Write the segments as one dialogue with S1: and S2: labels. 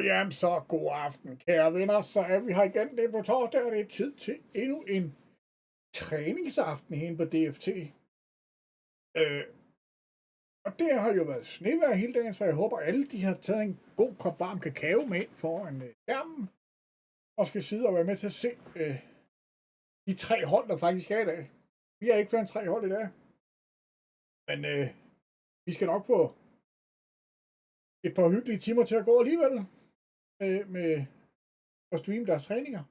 S1: Jamen så god aften, kære venner. Så er vi her igen. Det er på torsdag, og det er tid til endnu en træningsaften herinde på DFT. Og det har jo været snevejr hele dagen, så jeg håber, alle de har taget en god kop varm kakao med ind foran skærmen, og skal sidde og være med til at se de tre hold, der faktisk er i dag. Vi har ikke flere end 3 hold i dag, men vi skal nok få et par hyggelige timer til at gå alligevel med at streame deres træninger.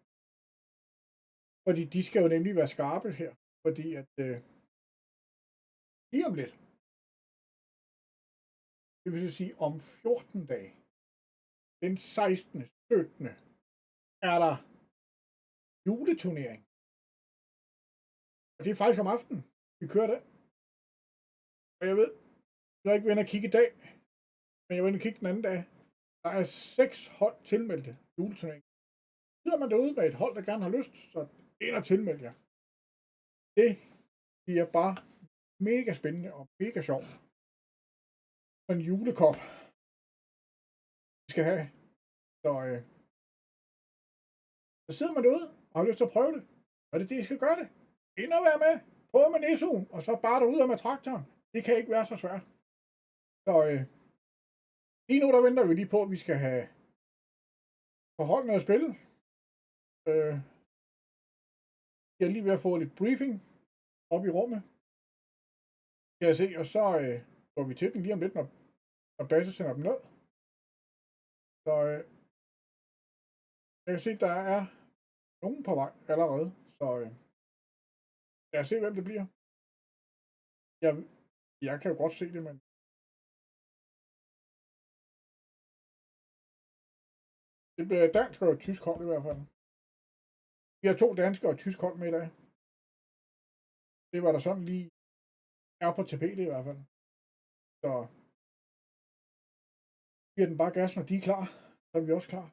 S1: Fordi de skal jo nemlig være skarpe her, fordi at lige om lidt, det vil sige om 14 dage, den 16. 17. er der juleturnering. Og det er faktisk om aftenen, vi kører det. Og jeg ved, jeg er ikke ved at kigge i dag, men jeg vil kigge den anden dag. Der er 6 hold tilmeldte juleturnering. Sidder man derude med et hold, der gerne har lyst, så ind og tilmelde jer. Det bliver bare mega spændende og mega sjovt. Og en julekop, vi skal have. Så sidder man derude og har lyst til at prøve det. Og det er det, I skal gøre det. Ind og være med. Prøv med Nesoen, og så bare derude med traktoren. Det kan ikke være så svært. Så lige nu der venter vi lige på, at vi skal have forholdt noget at spille. Jeg er lige ved at få lidt briefing op i rummet. Kan jeg se, og så går vi til den lige om lidt, når Basse sender dem ned. Så jeg kan se, der er nogen på vej allerede. Så lad os se, hvem det bliver. Jeg kan jo godt se det, men det bliver dansk og tysk hold i hvert fald. Vi har 2 danske og tysk hold med i dag. Det var der sådan lige er på tapetet i hvert fald. Så giver den bare gas, når de er klar. Så er vi også klar.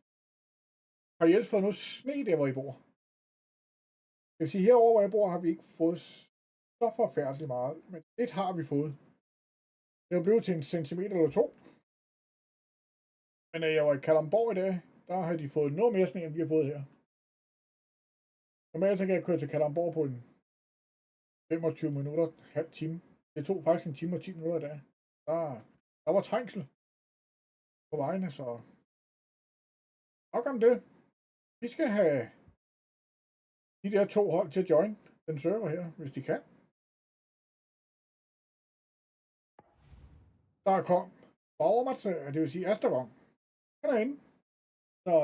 S1: Har I ellers fået noget sne der, hvor I bor? Jeg vil sige, herovre, hvor jeg bor, har vi ikke fået så forfærdeligt meget. Men lidt har vi fået. Det er blevet til 1 centimeter eller 2. Men jeg var i Kalundborg i dag, der har de fået noget mere sne, end vi har fået her. Normalt kan jeg køre til Kalundborg på en 25 minutter, halv time. Det tog faktisk 1 time og 10 minutter i dag. Der var trængsel på vejene, så nok om det. Vi skal have de der 2 hold til at join den server her, hvis de kan. Der kom Borgermats, det vil sige Astervang. Han er inde. Så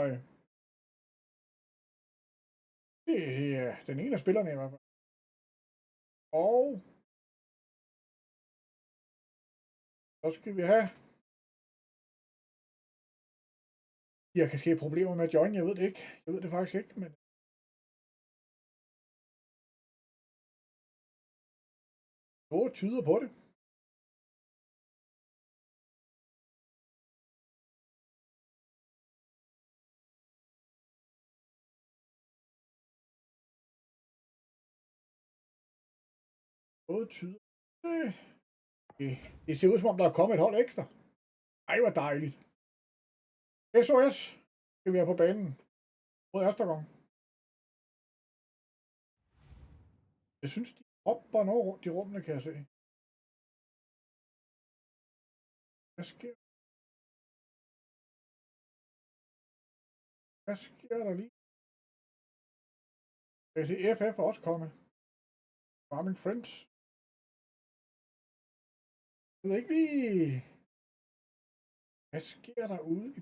S1: det er den ene af spillerne i hvert fald. Og så skal vi have... Jeg kan ske problemer med at join, jeg ved det ikke. Jeg ved det faktisk ikke, men... Noget tyder på det. Noget tyder på det. Det ser ud som om, der er kommet et hold ekstra. Ej, hvor dejligt. SOS skal vi have på banen mod Astergang. Jeg synes, de hopper noget rundt i rummene, kan jeg se. Hvad sker der lige? Jeg kan se, FF er også kommet. Farming Friends. Jeg ved ikke lige... Hvad sker der ude i...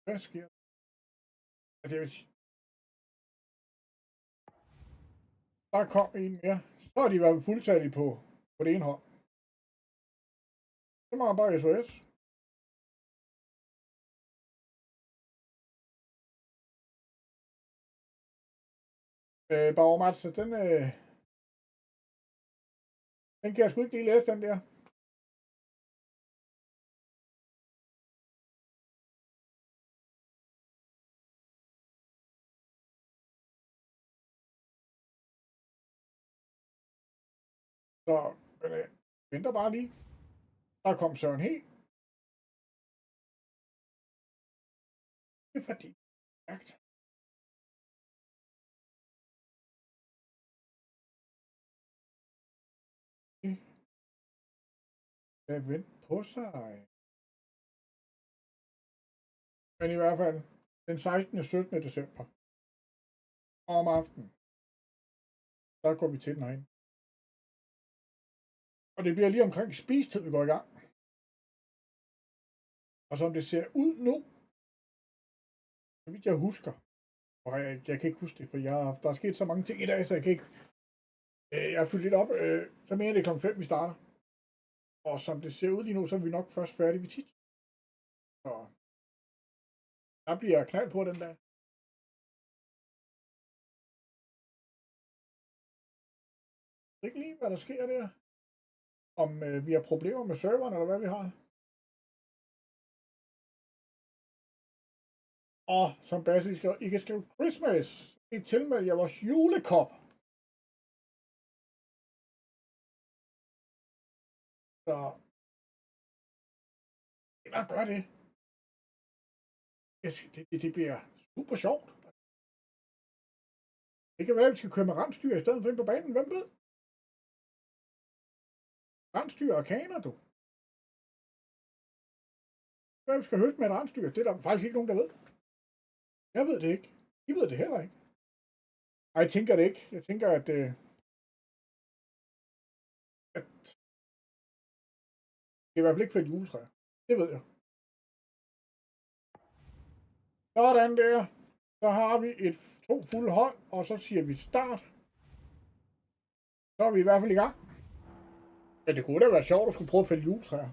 S1: Hvad sker der? Altså, jeg vil sige... Der kom en mere. Så har de været fuldtallige på det ene hold. Det var bare SOS. Bauer Mats, den kan jeg sgu ikke lige læse, den der. Så venter bare lige. Der kom Søren He. Det er fordi, det vent på sig. Men i hvert fald, den 16. og 17. december, om aftenen, der går vi til den herinde. Og det bliver lige omkring spisetid, vi går i gang. Og som det ser ud nu, så vidt jeg husker, og jeg kan ikke huske det, for der er sket så mange ting i dag, så jeg kan ikke... Jeg har fyldt lidt op, så mener det kl. 5, vi starter. Og som det ser ud lige nu, så er vi nok først færdige ved 10. Så der bliver knald på den der. Jeg ved ikke lige, hvad der sker der. Om vi har problemer med serveren, eller hvad vi har. Og som Basil skriver, I kan skrive Christmas. I tilmelde jer vores julekop. Så det gør det. Det bliver super sjovt. Det kan være, at vi skal køre med rensdyr i stedet for ind på banen. Hvem ved? Rensdyr og kaner, du. Hvad vi skal høste med et rensdyr? Det er der faktisk ikke nogen, der ved. Jeg ved det ikke. I ved det heller ikke. Ej, jeg tænker det ikke. Jeg tænker, at det er i hvert fald ikke for et juletræ. Det ved jeg. Sådan der. Så har vi to fulde hold, og så siger vi start. Så er vi i hvert fald i gang. Ja, det kunne da være sjovt at skulle prøve at fælde juletræer.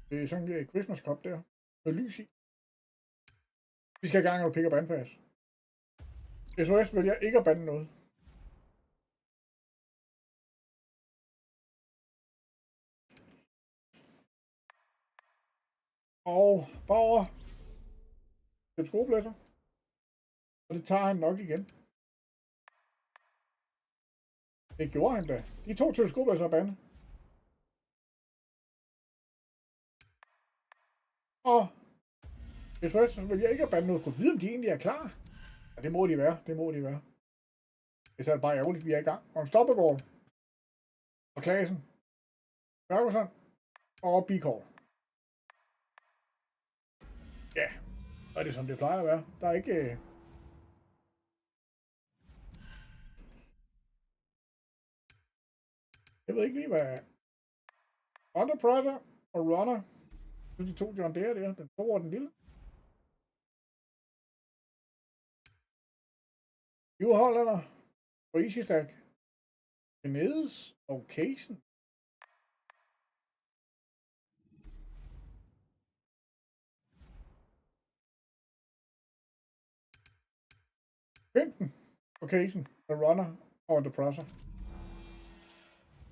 S1: Det er sådan en Christmas cup der. Med lys i. Vi skal i gang med pick up anfas. SOS vil jeg ikke at bande noget. Og Bauer til skrueblæser. Og det tager han nok igen. Det gjorde han da. De to til skrueblæser og bande. Og SOS vil jeg ikke at bande noget. Kunne vide, om de egentlig er klar. Ja, det må de være. Det må de være. Det er så bare ærgerligt, vi er i gang. Og Stoppegaard. Og Klasen. Ferguson. Og Bikov. Ja, så er det som det plejer at være. Der er ikke... Jeg ved ikke lige, hvad... Under Pressure og Runner. Så de to John Deere der. Den store og den lille. New Hollander. Og Easy Stack. Benedes og Casen. Enten og Casen. The Runner og The Pressure.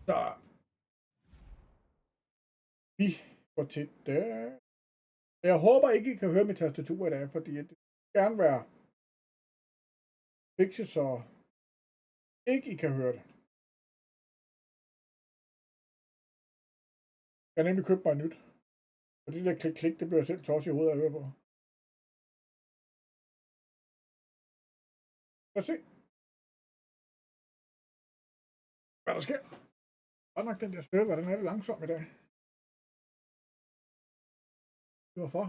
S1: Så vi går til det. Jeg håber ikke, I kan høre mit tastatur i dag, fordi det vil gerne være fikset, så ikke I kan høre det. Jeg har nemlig købt mig nyt. Og det der klik, det bliver selv tosset i hovedet at høre på. Lad os se. Hvad der sker. Godt nok den der server, den er lidt langsom i dag. Hvorfor?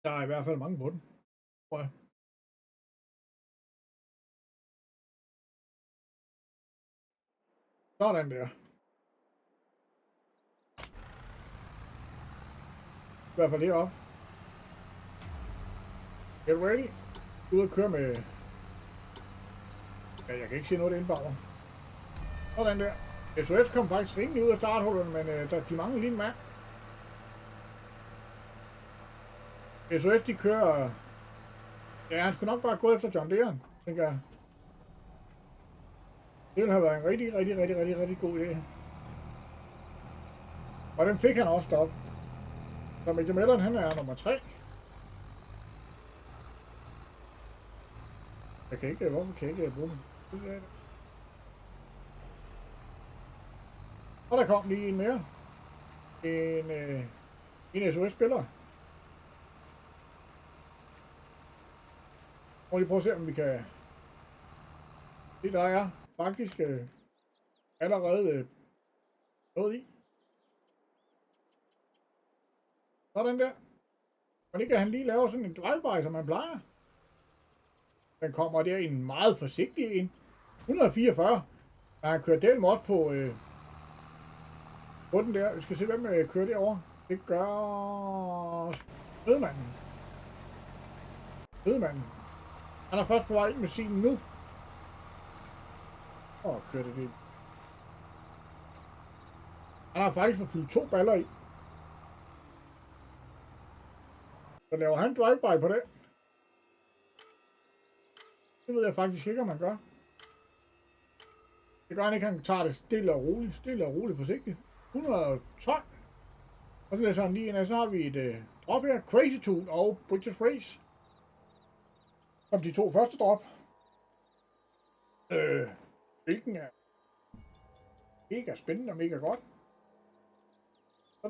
S1: Der er i hvert fald mange på den. Tror jeg. Sådan der. I hvert fald heroppe. Get ready. Ud og køre med... Ja, jeg kan ikke se noget indbagger. Sådan der. SOS kom faktisk rimelig ud af starthullerne, men de mangler lige en mand. SOS de kører... Ja, han skulle nok bare gå efter John Deere, tænker jeg. Det ville have været en rigtig god idé. Og den fik han også deroppe. Så Major Mellon, han er nummer 3. Hvorfor kan jeg ikke bruge den? Og der kom lige en mere. En SOS-spiller. Og lige prøve at se, om vi kan... Det der er faktisk allerede noget i. Sådan der. Men ikke at han lige laver sådan en drive-by, som man plejer. Den kommer der i en meget forsigtig en. 144. Og han kører del mod på den der. Vi skal se, hvem kører derovre. Det gør... Sødemanden. Han er først på vej ind med sin nu. Kører det. Han har faktisk fået fyldt 2 baller i. Så laver han drive-by på det. Det ved jeg faktisk ikke, om han gør. Det gør han ikke, han tager det stille og roligt, forsigtigt. 112. Og så læser han lige ind, og så har vi et drop her. Crazy Tool og British Race. Som de 2 første drop. Hvilken er mega spændende og mega godt. Så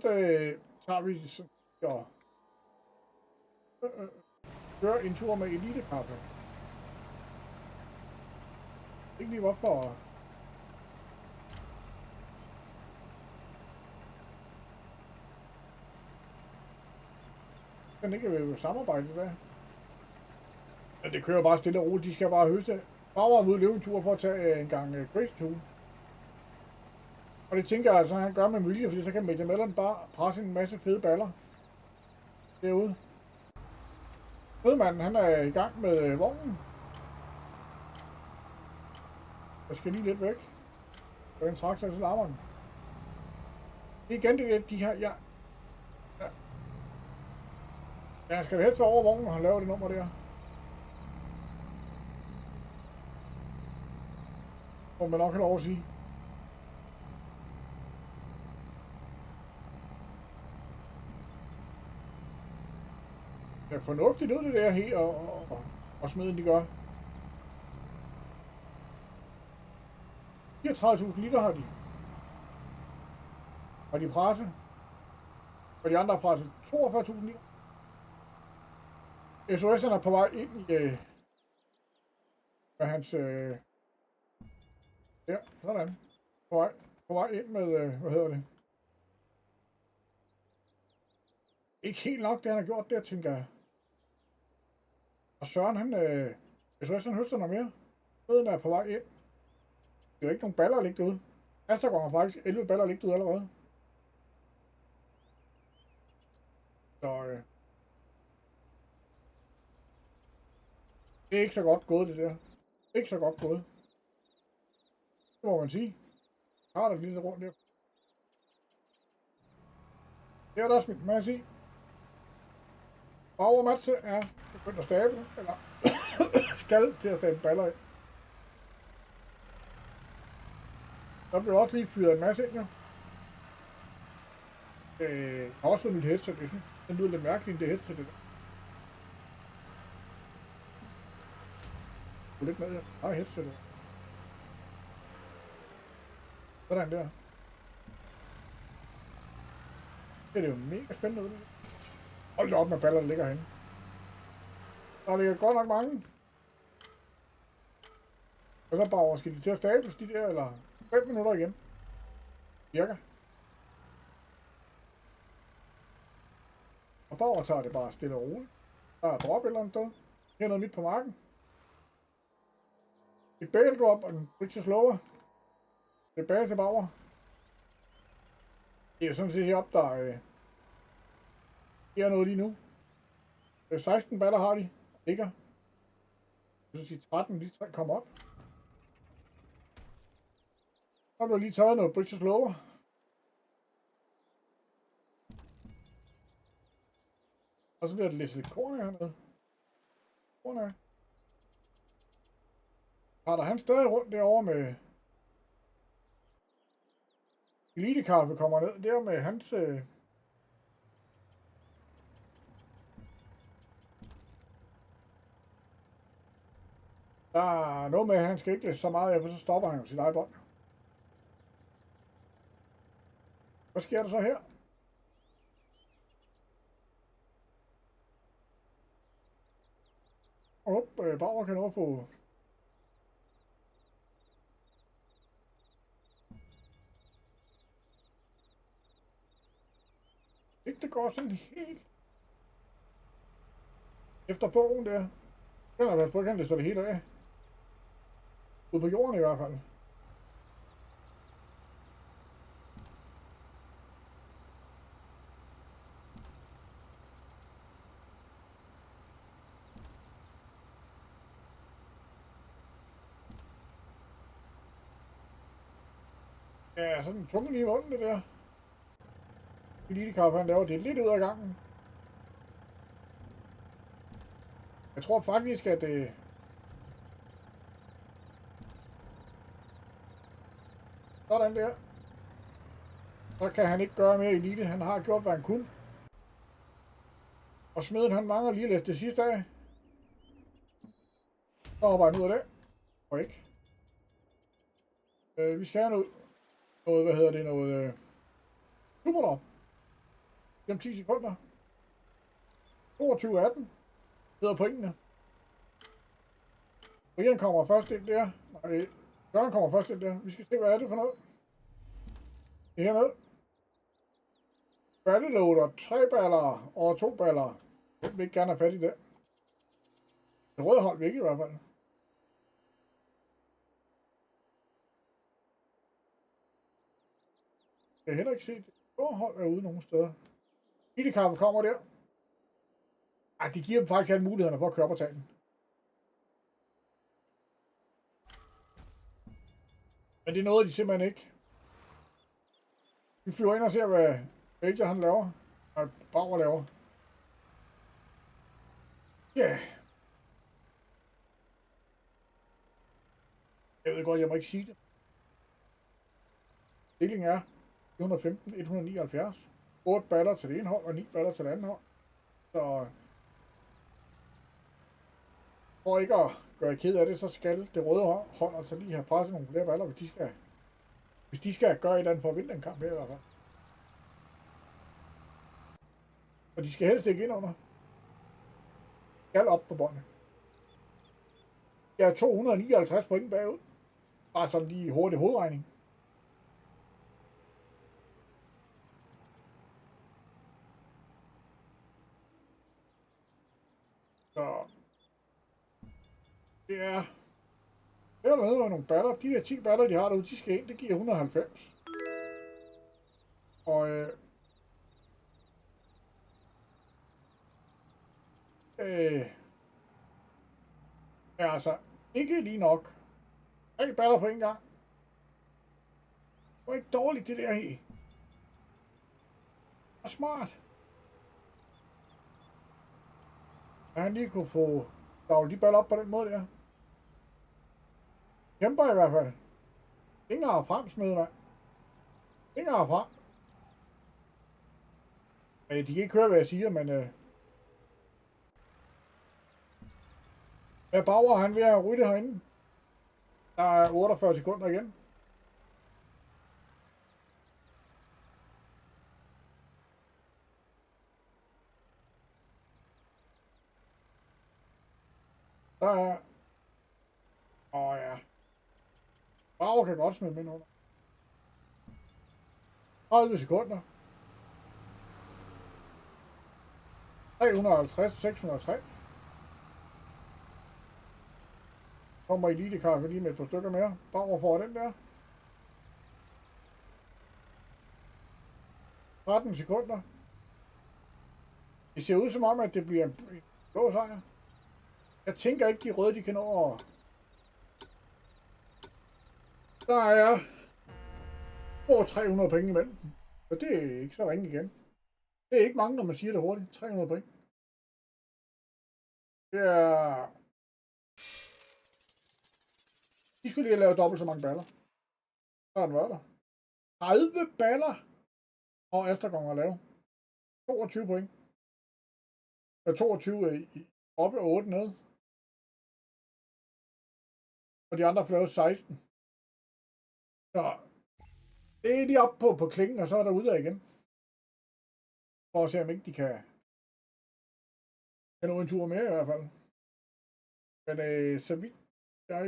S1: tager vi sådan og kører en tur med Elite-kaffe. Ikke lige hvorfor. Den ikke vil samarbejde der. Men det kører bare stille og roligt. De skal bare høste Bauer ud løbe en tur for at tage en gang Crazy Tool. Og det tænker jeg altså, han gør med vilje, fordi så kan Major Mellon bare presse en masse fede baller derude. Rødmanden, han er i gang med vognen. Jeg skal lige lidt væk. Og den traktor, så larmer den. Det er igen det, de her... Ja, jeg skal helst over vognen, og han laver det nummer der. Må man nok have lov at sige. Det er fornuftigt ud det der her, og smeden de gør. 34.000 liter har de. Og de presser. Og de andre har presset 42.000 liter. SOS'erne er på vej ind i med hans der, sådan. På vej ind med, hvad hedder det? Ikke helt nok, det han har gjort der, tænker jeg. Og Søren, han, SOS'erne høster noget mere. Møden er på vej ind. Det er jo ikke nogen baller, der ligger derude. Astergaard har faktisk 11 baller ligget derude allerede. Så det er ikke så godt gået, det der. Ikke så godt gået. Det må man sige. Jeg har da lige rundt der. Det er der smidt med at sige. Bauer Matse er begyndt at stable, eller skal til at stable baller ind. Der bliver også lige fyret en masse ind, jo. Jeg har også fået nyt headset, jeg synes. Den lyder lidt mærkeligt, det headset, det der. Lidt med, jeg har headsetet. Sådan der. Det er jo mega spændende ud. Hold da op med baller, der ligger herinde. Der ligger godt nok mange. Og så bare skal de til at stables de der, eller 5 minutter igen. Cirka. Og Bauer tager det bare stille og roligt. Der er drop et eller andet sted. Her er noget midt på marken. Et bale drop og en bridge slower. Tilbage til Bauer. Det er sådan set heroppe, der er noget lige nu. 16 baller har de. Ligger. Så de 13, de 3 kommer op. Så bliver lige taget noget bridge slower. Og så bliver det lidt korn hernede. Korn af. Har der han stadig rundt derovre med Elite-kaffe kommer ned der med hans Der er noget med, at han skal ikke læse så meget af, for så stopper han jo sit eget bånd. Hvad sker der så her? Bauer kan nå at få... Ikke det går sådan helt... Efter bogen der. Den har været på, kan det så det hele af. Ude på jorden i hvert fald. Ja, sådan en tunge lige i munden, det der. Elite-kaffe, han laver det lidt ud af gangen. Jeg tror faktisk, at det... Sådan der. Så kan han ikke gøre mere elite. Han har gjort, hvad han kunne. Og smeden, han mangler lige lidt det sidste af. Så hopper han ud af det. Og ikke. Vi skal have noget hvad hedder det, noget superdrop. Om 10 sekunder. 22-18 hedder pointene. Brian kommer først ind der. Nej, Jørgen kommer først ind der. Vi skal se, hvad er det for noget. Det her med. Batteloader, 3 baller og 2 baller. Jeg vil ikke gerne have fat i det. Det røde hold væk i hvert fald. Jeg har heller ikke set det. Blå hold er ude nogen steder. Elite-kaffe kommer der. Ej, de giver dem faktisk alle mulighederne for at køre op og tage den. Men det er noget, de simpelthen ikke. Vi flyver ind og ser, hvad Major han laver. Og Bauer laver. Ja. Yeah. Jeg ved godt, jeg må ikke sige det. Delingen er 115-179. 8 baller til det ene hold, og 9 baller til det andet hold. Så for ikke at gøre ked af det, så skal det røde hold altså lige have presset nogle flere baller, hvis de skal gøre et eller andet for at vinde den kamp her i hvert fald. Og de skal helst ikke ind under. De skal op på båndet. Jeg er 259 point bagud. Bare sådan lige hurtig hovedregning. Så det er med nogle batter. De der 10 batter, de har derude, de skal ind. Det giver 190. Og er altså ikke lige nok. 3 batter på en gang. Det var ikke dårligt, det der her. Det var smart. At han lige kunne få stavlet de baller op på den måde der. Kæmper i hvert fald. Ingen har frem, smed mig. Ingen har frem. De kan ikke høre, hvad jeg siger, men... Ja, Bauer, han vil have ryddet herinde. Der er 48 sekunder igen. Der er... ja. Bauer kan godt smide med under. 30 sekunder. 350, 603. Kommer Elite-kaffe lige med et par stykker mere. Bauer får den der. 13 sekunder. Det ser ud som om, at det bliver en blå sejr. Jeg tænker ikke, de røde, de kan nå at... Der er over 300 point imellem. Så det er ikke så ringe igen. Det er ikke mange, når man siger det hurtigt. 300 point. Det er... De skulle lige have lavet dobbelt så mange baller. Så har den været der. 30 baller! Og Astergaard at lave. 22 point. 22 oppe og 8 nede. og de andre får lavet 16. Så det er lige op på klingen, og så er der ude af igen. For at se, om ikke de kan nå en tur mere i hvert fald. Men så vidt jeg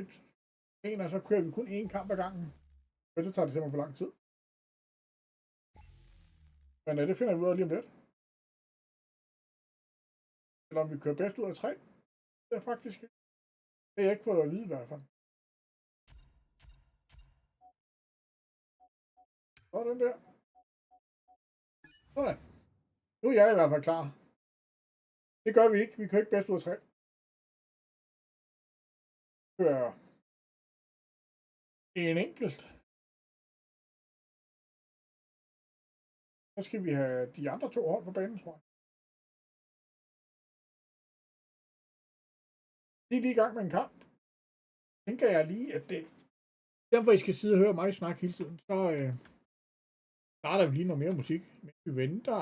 S1: mener, så kører vi kun én kamp ad gangen. Og så tager det simpelthen for lang tid. Men det finder vi ud af lige om lidt. Eller om vi kører bedst ud af 3. Det er faktisk det er jeg ikke fået at vide i hvert fald. Sådan der. Sådan. Nu er jeg i hvert fald klar. Det gør vi ikke. Vi kører ikke bedst ud af 3. Kører en enkelt. Så skal vi have de andre 2 hold på banen, tror jeg. De er lige i gang med en kamp. Tænker jeg lige, at det derfor I skal sidde og høre mig snakke hele tiden, så starter vi lige noget mere musik, mens vi venter.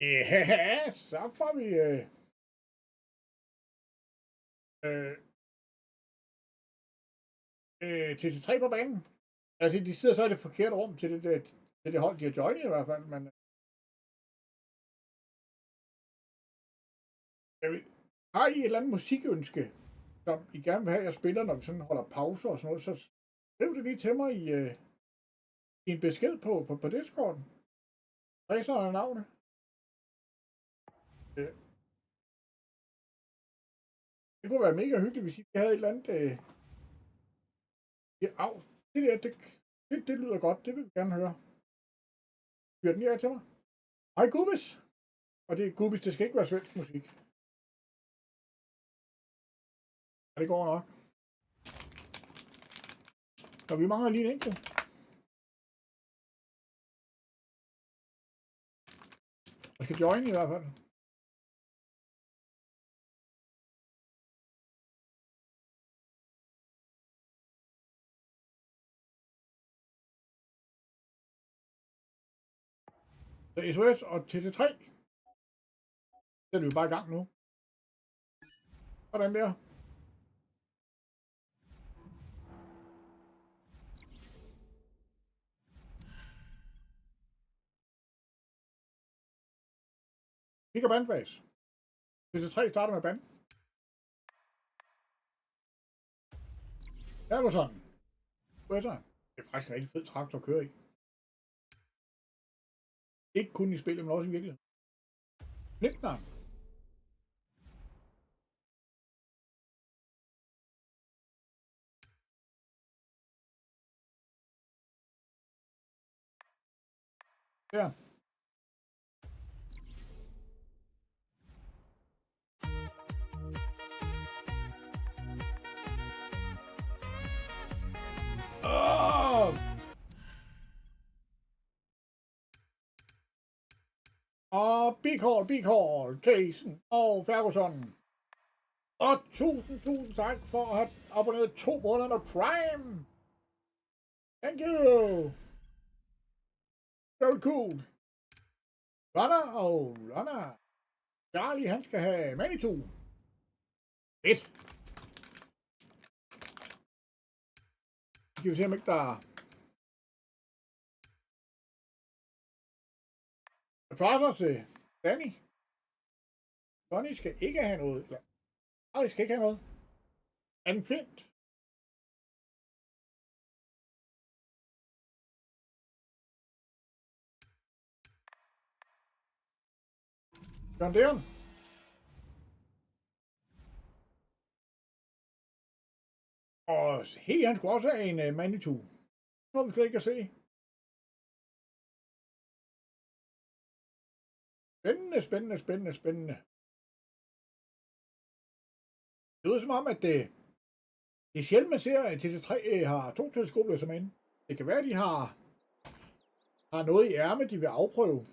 S1: Ja, så får vi til 3 på banen. Altså, de sidder så i det forkerte rum til det hold, de har joinet i hvert fald. Men har I et eller andet musikønske, som I gerne vil have, jeg spiller, når vi sådan holder pauser og sådan noget, så skriv det lige til mig i en besked på Discorden. Ræserne og navne. Det kunne være mega hyggeligt, hvis I havde et eller andet... det lyder godt. Det vil vi gerne høre. Fyr den lige af til mig. Hej, Gubis! Og det er gubis, det skal ikke være svensk musik. Ja, det går nok. Så vi mangler lige en enkelt. Jeg skal join i hvert fald. Så SOS og TT3. Det er vi bare i gang nu. Sådan der. Kigger bandfase. TT3 starter med band. Der er sådan. Det er faktisk en rigtig fed traktor at køre i. Ikke kun i spillet, men også i virkeligheden. Nicknavn. Der. Og Bicall, Casen og Ferguson. Og tusind tak for at have abonneret 2 måneder Prime. Thank you. So cool. Runner. Charlie, han skal have Manitou. Fedt. Skal vi se, om ikke der er... Prasser til Danny. Donny skal ikke have noget. Nej, skal ikke have noget. Er den fint? John Deere. Og hey, han skulle også have en Manitou. Det må vi slet ikke at se. Spændende. Det lyder som om, at det er sjældent, man ser, at TT3 har 2 teleskoplæser med inde. Det kan være, at de har noget i ærmet, de vil afprøve.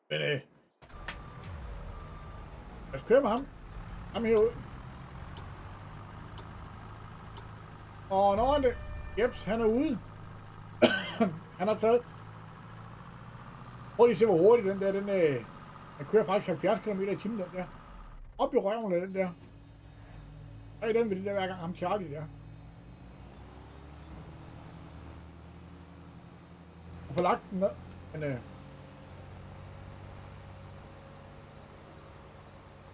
S1: Men lad os køre med ham. Ham herud. Og når han det... Jeps, han er ude. Han har taget... Prøv lige at se, hvor hurtigt den der, den kører faktisk 70 km i timen, den der. Op i røven af den der. Og i den vil det der hver gang ham Charlie der. Og få lagt den ned. Men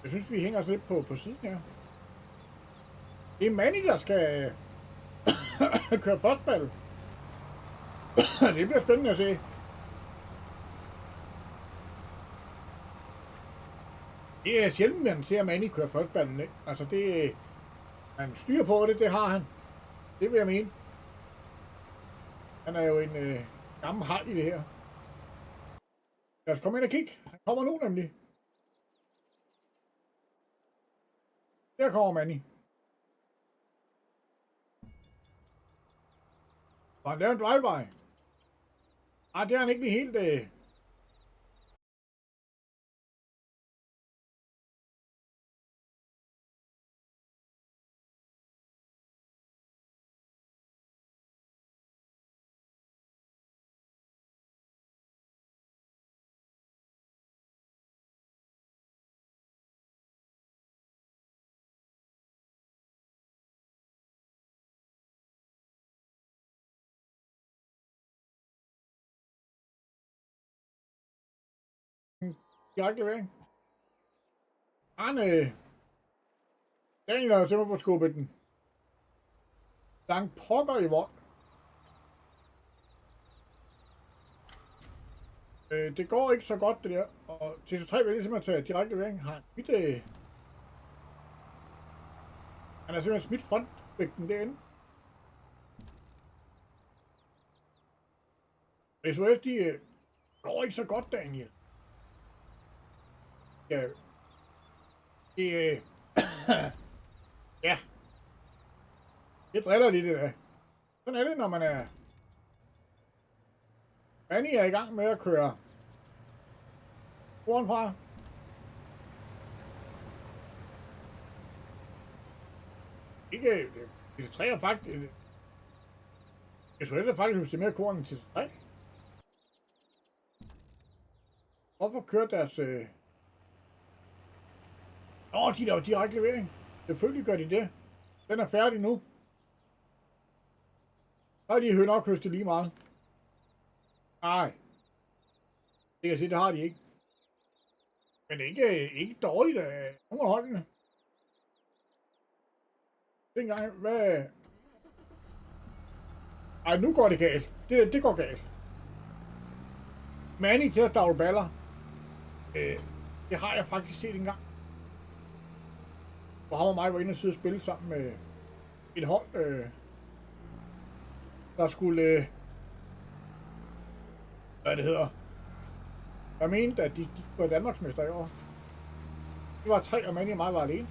S1: jeg synes, vi hænger os lidt på siden her. Det er Manny, der skal køre fastball. Det bliver spændende at se. Det er sjældent, man ser Manny køre fastballen, ikke? Altså det... Han styrer på det, det har han. Det vil jeg mene. Han er jo en gammel haj i det her. Lad os komme ind og kigge. Han kommer nu nemlig. Der kommer Manny. Og han laver en drive-by. Ej, det er han ikke lige helt... direkte levering. Han Daniel har simpelthen fået skubbet den. Langt pokker i vold. Det går ikke så godt det der. Og TC3 vil simpelthen tage direkte levering. Han har simpelthen smidt frontvægten derinde. SOS, de går ikke så godt, Daniel. Ja. Det, ja. Det driller lidt det der. Sådan er det, når man er... Annie er i gang med at køre foran. Ikke... Det træer faktisk... Jeg tror, det er faktisk det mere korn til 3. Hvorfor kørte deres... de laver direkte levering. Selvfølgelig gør de det. Den er færdig nu. Så har de hørt nok høstet lige meget. Nej. Det kan sige, det har de ikke. Men det er ikke dårligt af nogle af holdene. Dengang, hvad... Ej, nu går det galt. Det går galt. Manny til at stavle baller. Det har jeg faktisk set engang. Hvor ham og mig var inde og sidde og spille sammen med et hold, der skulle... hvad det hedder. Jeg mente, at de skulle være Danmarksmester i år. Det var 3, og Manny og mig var alene.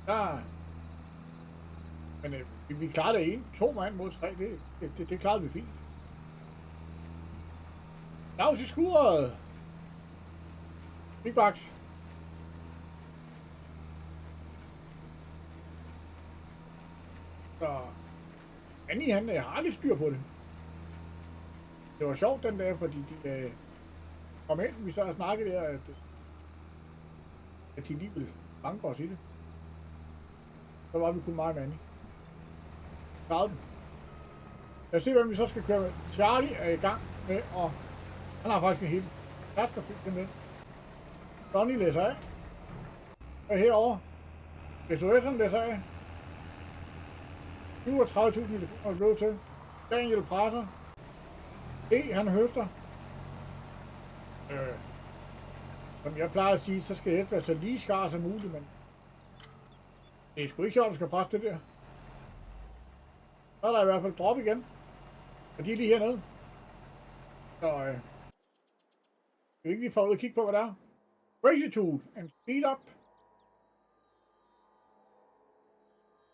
S1: Ja. Men vi klarede det 2 mand mod 3. Det klarede vi fint. Dags i skuret. Big Bucks. Så Annie, han har lidt styr på det. Det var sjovt den dag, fordi de kom ind, vi så snakkede der, at de lige ville banke os i det. Så var vi kun meget med Annie. Klarede den. Lad os se, hvem vi så skal køre med. Charlie er i gang med, og han har faktisk en helt flaske fyldt med. Donnie læser af. Og herovre. SOS'en læser af. 37.000 er blevet til. Daniel presser. Han høster. Som jeg plejer at sige, så skal det være så lige skar som muligt, men det er sgu ikke sjovt, at skal presse det der. Så er der i hvert fald drop igen. Og de er lige hernede. Så skal vi ikke lige få ud og kigge på, hvad der er. Crazy Tool and Speed Up.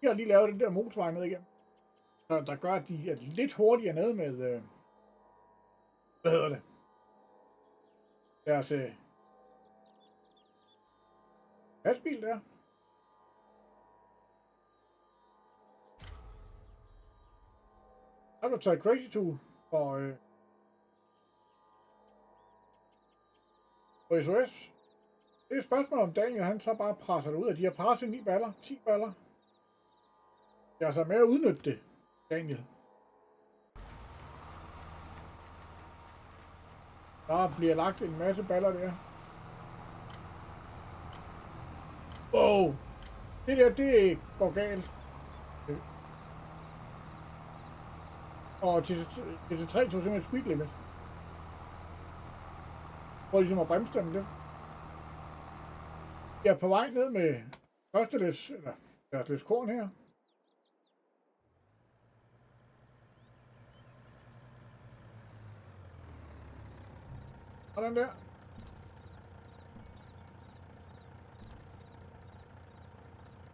S1: De har lige lavet den der motorvej ned igen. Så der gør, at de er lidt hurtigere nede med... hvad hedder det? Deres... lastbil der. Har du taget Crazy Tool og SOS? Det er et spørgsmål om Daniel, han så bare presser det ud, at de har presset 9 baller, 10 baller. Jeg er så med at udnytte det, Daniel. Der bliver lagt en masse baller der. Wow! Det går galt. Og til 3 tog simpelthen speed limit. Prøv ligesom at bremse dem det. Jeg er på vej ned med første læs korn her. Sådan der.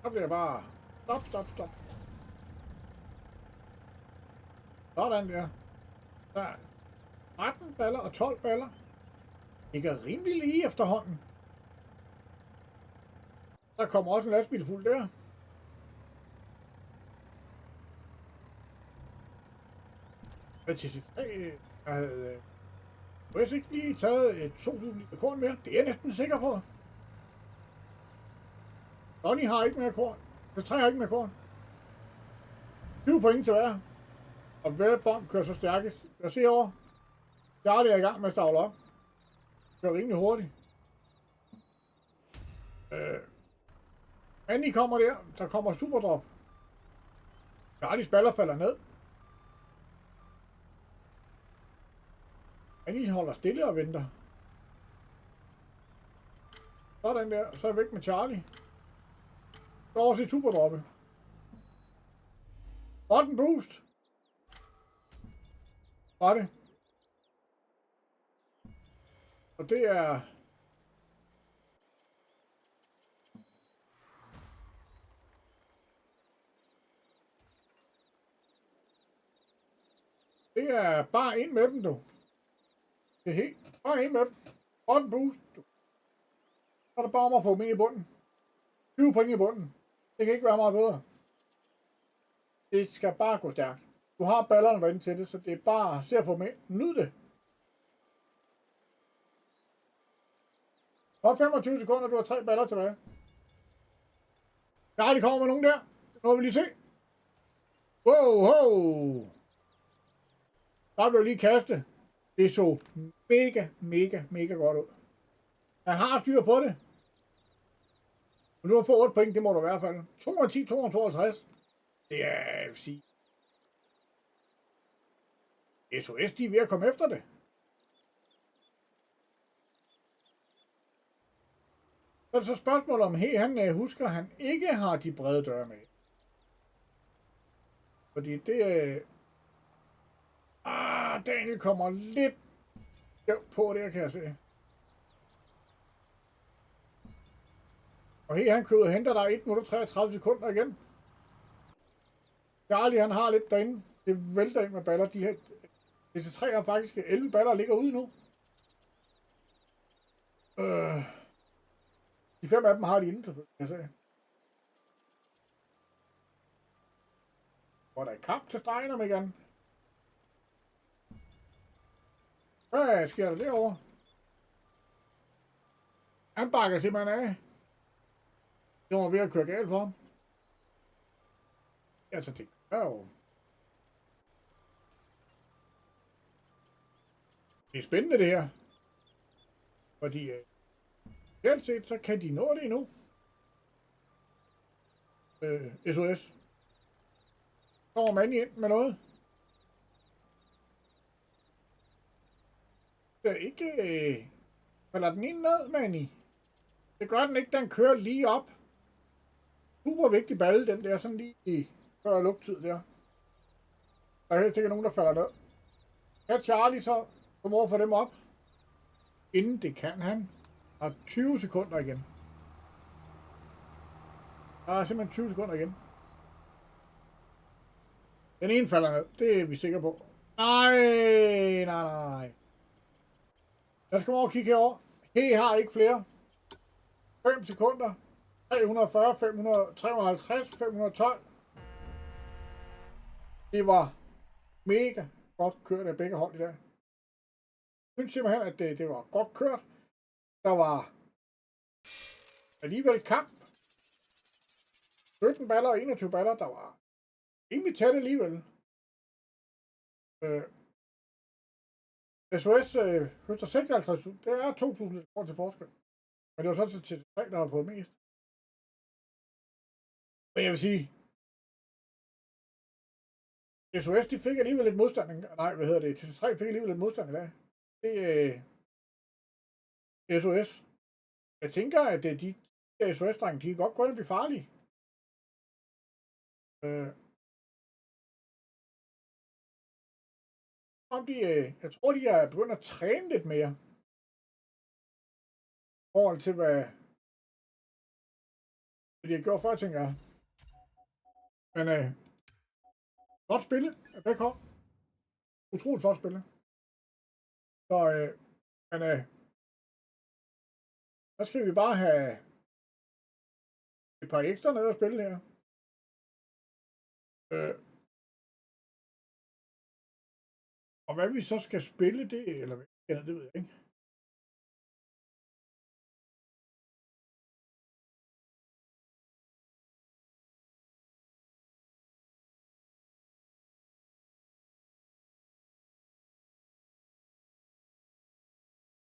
S1: Så bliver jeg bare stop. Sådan der. Der er 13 baller og 12 baller. Det er rimelig lige efterhånden. Der kommer også en lastbil fuld der. Men til C3, jeg havde ikke lige taget 2.000 liter korn mere. Det er jeg næsten sikker på. Donnie har ikke mere korn. C3 har ikke mere korn. 20 point til hver. Og hver bånd kører så stærkest. Jeg ser over. Charlie er i gang med at stavle op. Det er rimelig hurtigt. Annie kommer der. Der kommer superdrop. Charlies baller falder ned. Annie holder stille og venter. Sådan der. Så er jeg væk med Charlie. Så over til superdroppe. Button boost. Var det. Og det er... Det er bare ind med dem, du. Det er helt... Bare ind med dem. Og en boost, du. Så er det bare om at få dem ind i bunden. 20 point i bunden. Det kan ikke være meget bedre. Det skal bare gå stærkt. Du har ballerne derinde til det, så det er bare se at få dem ind. Nyd det. Og 25 sekunder, du har 3 baller tilbage. Ja, de kommer med nogen der. Det må vi lige se. Wow. Der blev lige kastet. Det så mega godt ud. Han har styr på det. Og nu har fået 8 point, det må du i hvert fald. 210, 252. Det er, jeg vil sige. SOS, de er ved at komme efter det. Så er det så spørgsmålet om, han husker, han ikke har de brede døre med. Fordi det... Daniel kommer lidt på det, kan jeg se. Og han køber henter der 1 minut 33 sekunder igen. Charlie, han har lidt derinde. Det vælter ind med baller. De her DC3 har faktisk 11 baller, der ligger ude nu. De 5 af dem har de inde, selvfølgelig, kan jeg se. Hvor der er kamp til Steiner med igen. Hvad sker der derovre? Han bakker simpelthen af. Det var ved at køre galt for ham. Altså, det gør jo. Det er spændende, det her. Fordi helt set, så kan de nå det endnu. SOS. Kommer man ind med noget. Det er ikke... falder den ind ned, Manny? Det gør den ikke, den kører lige op. Super vigtig balle, den der, sådan lige før lugttid der. Der er helt sikkert nogen, der falder ned. Kan Charlie så komme over for dem op? Inden det kan han. Og 20 sekunder igen. Der er simpelthen 20 sekunder igen. Den ene falder ned, det er vi sikre på. Nej. Jeg skal over og kigge herover. Har ikke flere. 5 sekunder. 340, 500, 350, 512. Det var mega godt kørt af begge hold i dag. Jeg synes simpelthen, at det var godt kørt. Der var alligevel kamp. 17 baller og 21 baller, der var rimelig tæt alligevel. SOS høster 56, det er 2.000 kroner til forskel. Men det var sådan til 3, der har fået mest. Men jeg vil sige, SOS, de fik alligevel lidt modstand. Nej, hvad hedder det? TC3 fik alligevel lidt modstand i dag. Det SOS. Jeg tænker, at de SOS-drenge, de kan godt gå ind og blive farlige. Jeg tror, de er begyndt at træne lidt mere. I forhold til, hvad de har gjort før, tænker jeg. Men godt spille af begge hold. Utroligt flot spille. Så, men så skal vi bare have et par ekstra ned at spille her. Og hvad vi så skal spille, det, eller hvad, det ved jeg ikke.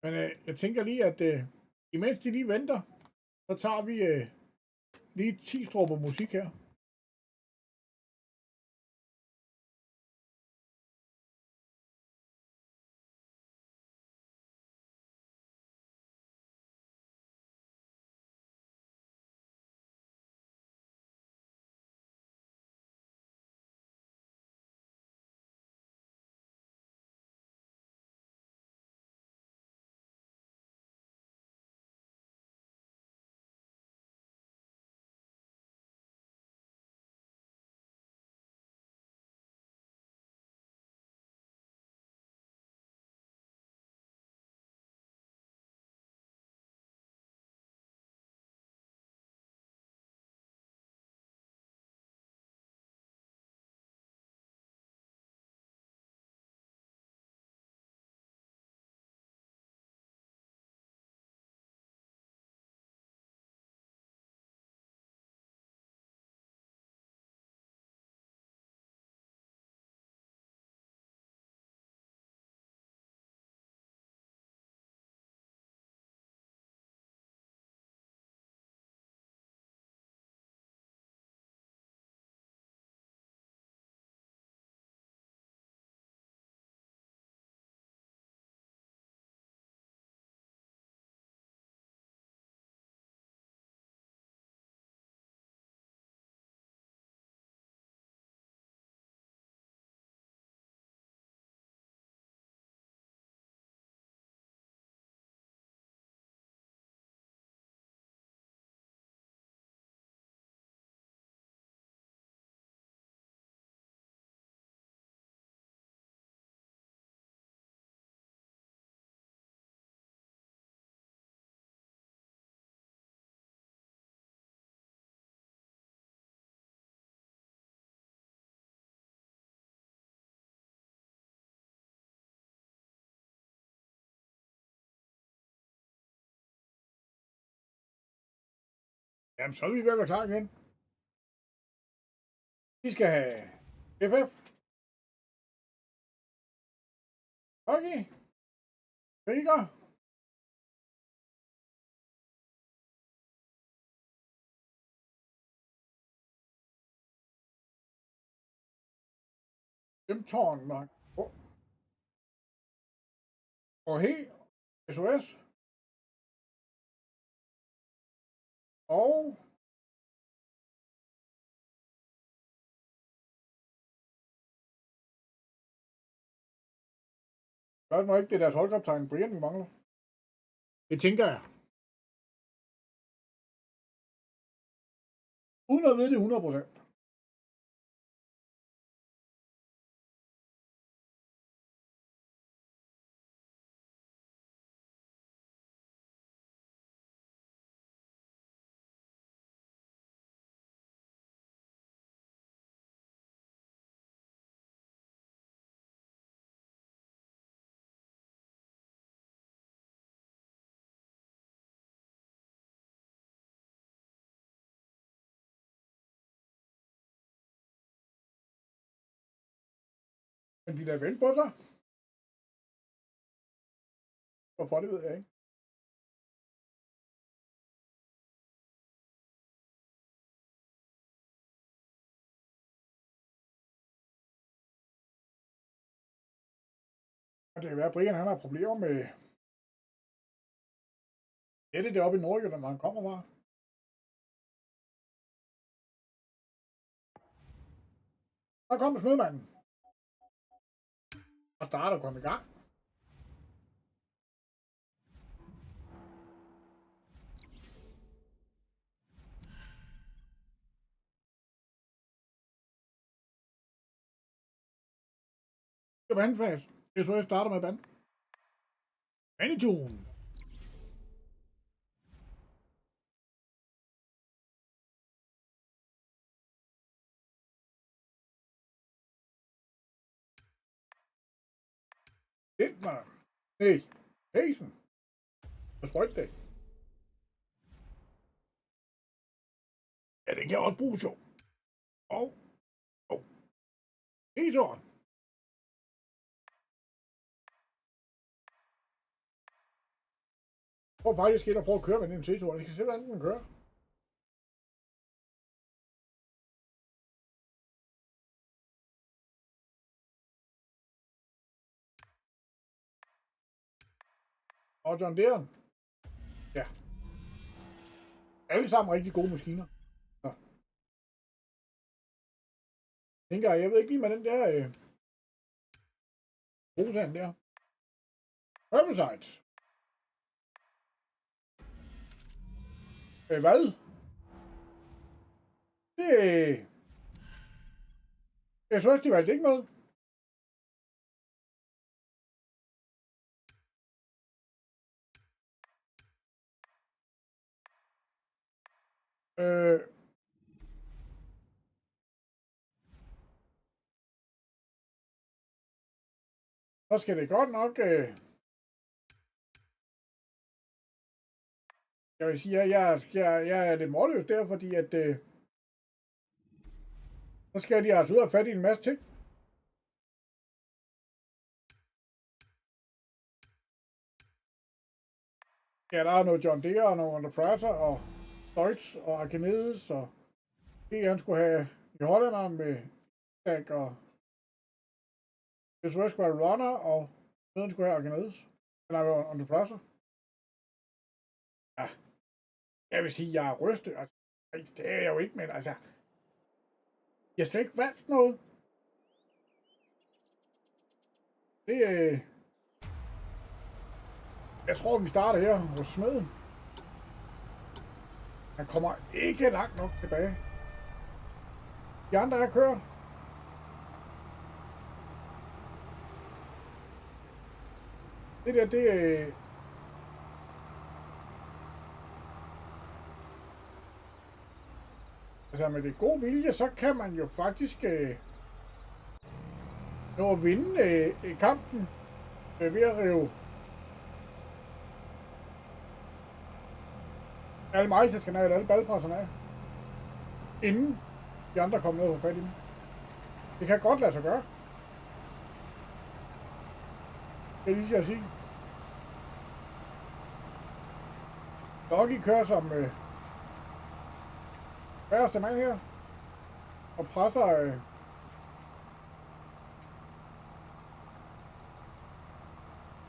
S1: Men jeg tænker lige, at imens de lige venter, så tager vi lige 10 stråber musik her. Jamen, så er vi ved at være klar igen. Vi skal have FF. Okay. Kriger. Tårn nok. Og he. SOS. Og gør det nu ikke, det er deres holdkaptajn Brian, vi mangler. Det tænker jeg. Uden at vide det 100%. Men de der vent på sig. Hvorfor, det ved jeg ikke. Og det kan være, at Brian han har problemer med det deroppe i Nordjylland, når han kommer fra. Der kommer smedmanden. Og starter at komme i gang. Det er vandfast. SOS starter med band. Manitune. Lindner. Nej. Hæsen. Og sprøjt det. Ja, den kan også bruges jo. Og. Hæseren. Jeg tror faktisk ikke at prøve at køre med den C-tor. Jeg kan se, hvordan den kører. Og John Deere. Ja. Alle sammen rigtig gode maskiner. Så. Tænker jeg ved ikke lige med den der brusand der. Herbicides. Hvad? Det... Jeg synes, de valgte ikke med. Så skal det godt nok... Jeg vil sige, at jeg er lidt målløs der, fordi at... så skal de altså ud og fat i en masse ting. Ja, der er noget John Deere og noget Enterprise og Deutz og Archimedes og det han skulle have i Hollanderen med Tag og det skulle have Runner og den skulle have Archimedes. Eller Enterprise. Ja, jeg vil sige, jeg er rystet. Altså, det er jeg jo ikke, men altså... Jeg har slet ikke valgt noget. Det jeg tror, vi starter her hos smeden. Han kommer ikke langt nok tilbage. De andre er kørt. Det der, det altså med det gode vilje, så kan man jo faktisk nå at vinde kampen ved at rive Alle majser skal have alle ballpresserne af. Inden de andre kommer ned og får fat i dem. Det kan godt lade sig gøre. Det er lige at sige. Doggy kører som færreste mand her. Og presser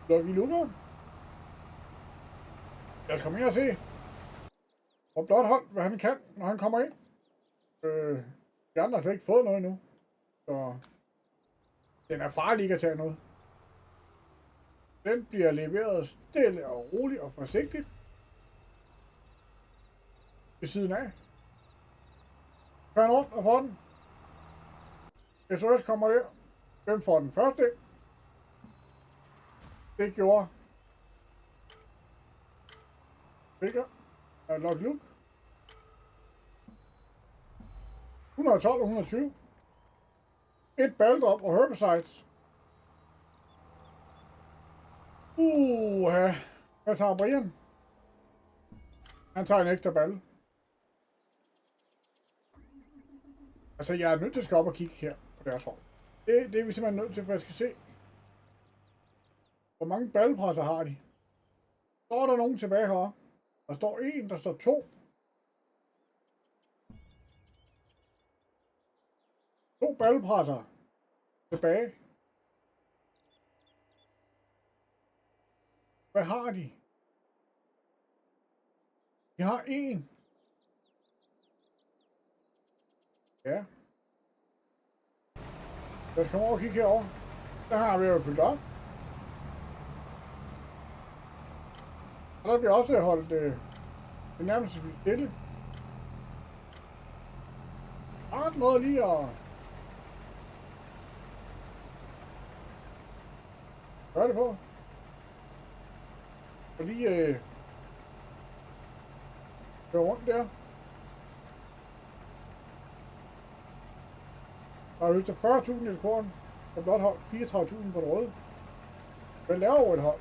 S1: Lucky Luger. Lad os komme ind og se. Og blot hold, hvad han kan, når han kommer ind. De andre har slet ikke fået noget endnu. Så den er farlig ikke at tage noget. Den bliver leveret stille og roligt og forsigtigt. Ved siden af. Kører han rundt og får den. SOS kommer der. Hvem får den første? Det gjorde Sikker. Lucky Luke. 112 og 120. Et balldrop og herbicides. Hvad tager Brian? Han tager en ekstra balle. Altså, jeg er nødt til at skal op og kigge her på deres hold. Det er vi simpelthen nødt til, for jeg skal se. Hvor mange ballepresser har de? Står der nogen tilbage her? Der står en, der står to. To ballepresser tilbage. Hvad har de? De har en. Ja. Lad os komme over og kigge herovre. Der har vi jo fyldt op. Og der bliver også holdt det nærmest stille. Ret måde lige at gøre det på. Og lige køre rundt der. Der er højt 40.000 i korn. Der er blot holdt 34.000 på det røde. Hvad laver over et hold?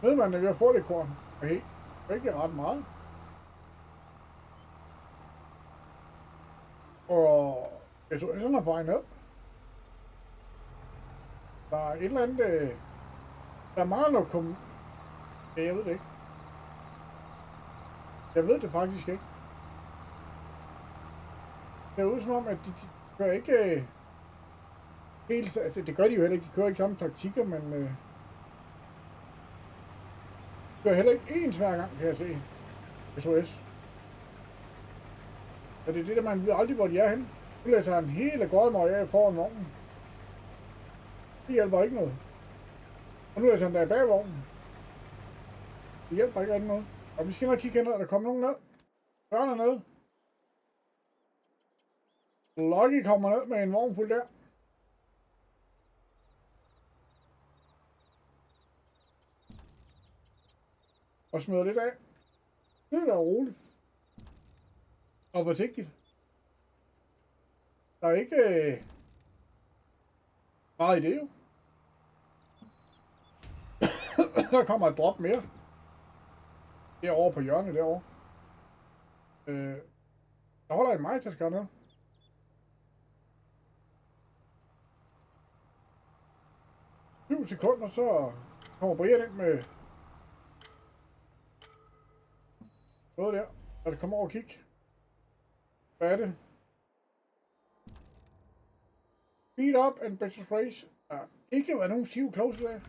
S1: Ved man, at vi har fået det korn? Okay, ikke ret meget. Og jeg tror, sådan er på vej ned. Der er et eller andet... Der er meget nok komme... Ja, jeg ved det ikke. Jeg ved det faktisk ikke. Det er ud som om, at de kører ikke... helt... Altså, det gør de jo heller ikke. De kører ikke samme taktikker, men... Det er heller ikke ens hver gang, kan jeg se. SOS. Så det er det, der man ved aldrig, hvor de er henne. Nu læser han hele Godmøg af foran vognen. Det hjælper ikke noget. Og nu læser han der bag vognen. Det hjælper ikke rigtig noget. Og vi skal nok kigge hen, og der kommer nogen ned. Børn er nede. Lucky kommer ned med en vogn fuld der. Og smider lidt af. Det er da roligt. Og forsigtigt. Der er ikke meget i det jo. Der kommer et drop mere. Derovre på hjørnet derovre. Der holder en majtasker ned. Syv sekunder, så kommer Brian ind med noget der. Lad det komme over og kigge. Hvad er det? Speed up and better race. Der har ikke været nogen siv close af.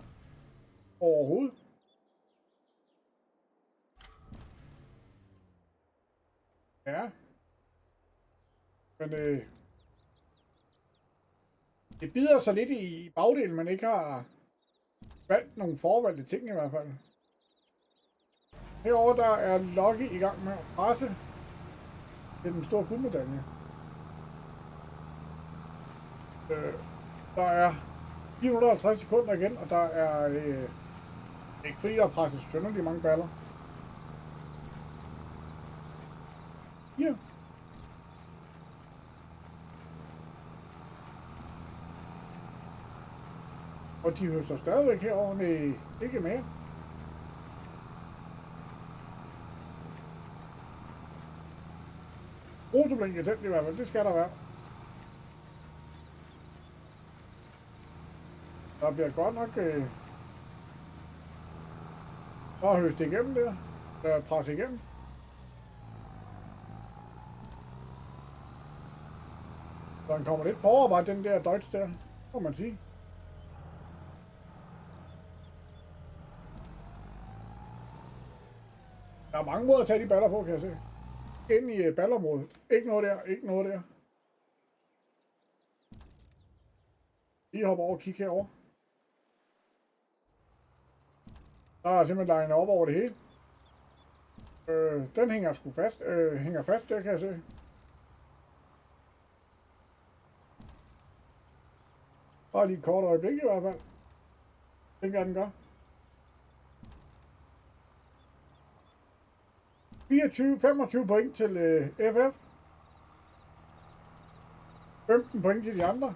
S1: Overhovedet. Ja. Men det bider så lidt i bagdelen, man ikke har valgt nogle forvalgte ting i hvert fald. Herovre der er Lucky i gang med at presse. Det er den store guldmedalje. Der er 450 sekunder igen, og der er ikke fordi der er presset sønderlig mange baller. Ja. Og de høster stadigvæk herovre, ikke mere. blinke tændt i hvert fald. Det skal der være. Der bliver godt nok bare høste igennem der. Der presse igennem. Så den kommer lidt på overarbejde, den der Deutsch der, må man sige. Der er mange måder at tage de baller på, kan jeg se. Ind i ballerområdet. Ikke noget der, ikke noget der. Lige hopper over og kigge herover. Der er simpelthen legnet op over det hele. Den hænger sgu fast. Hænger fast, der kan jeg se. Bare lige et kort øjeblik i hvert fald. Tænker jeg, den gør. 25 point til FF. 15 point til de andre.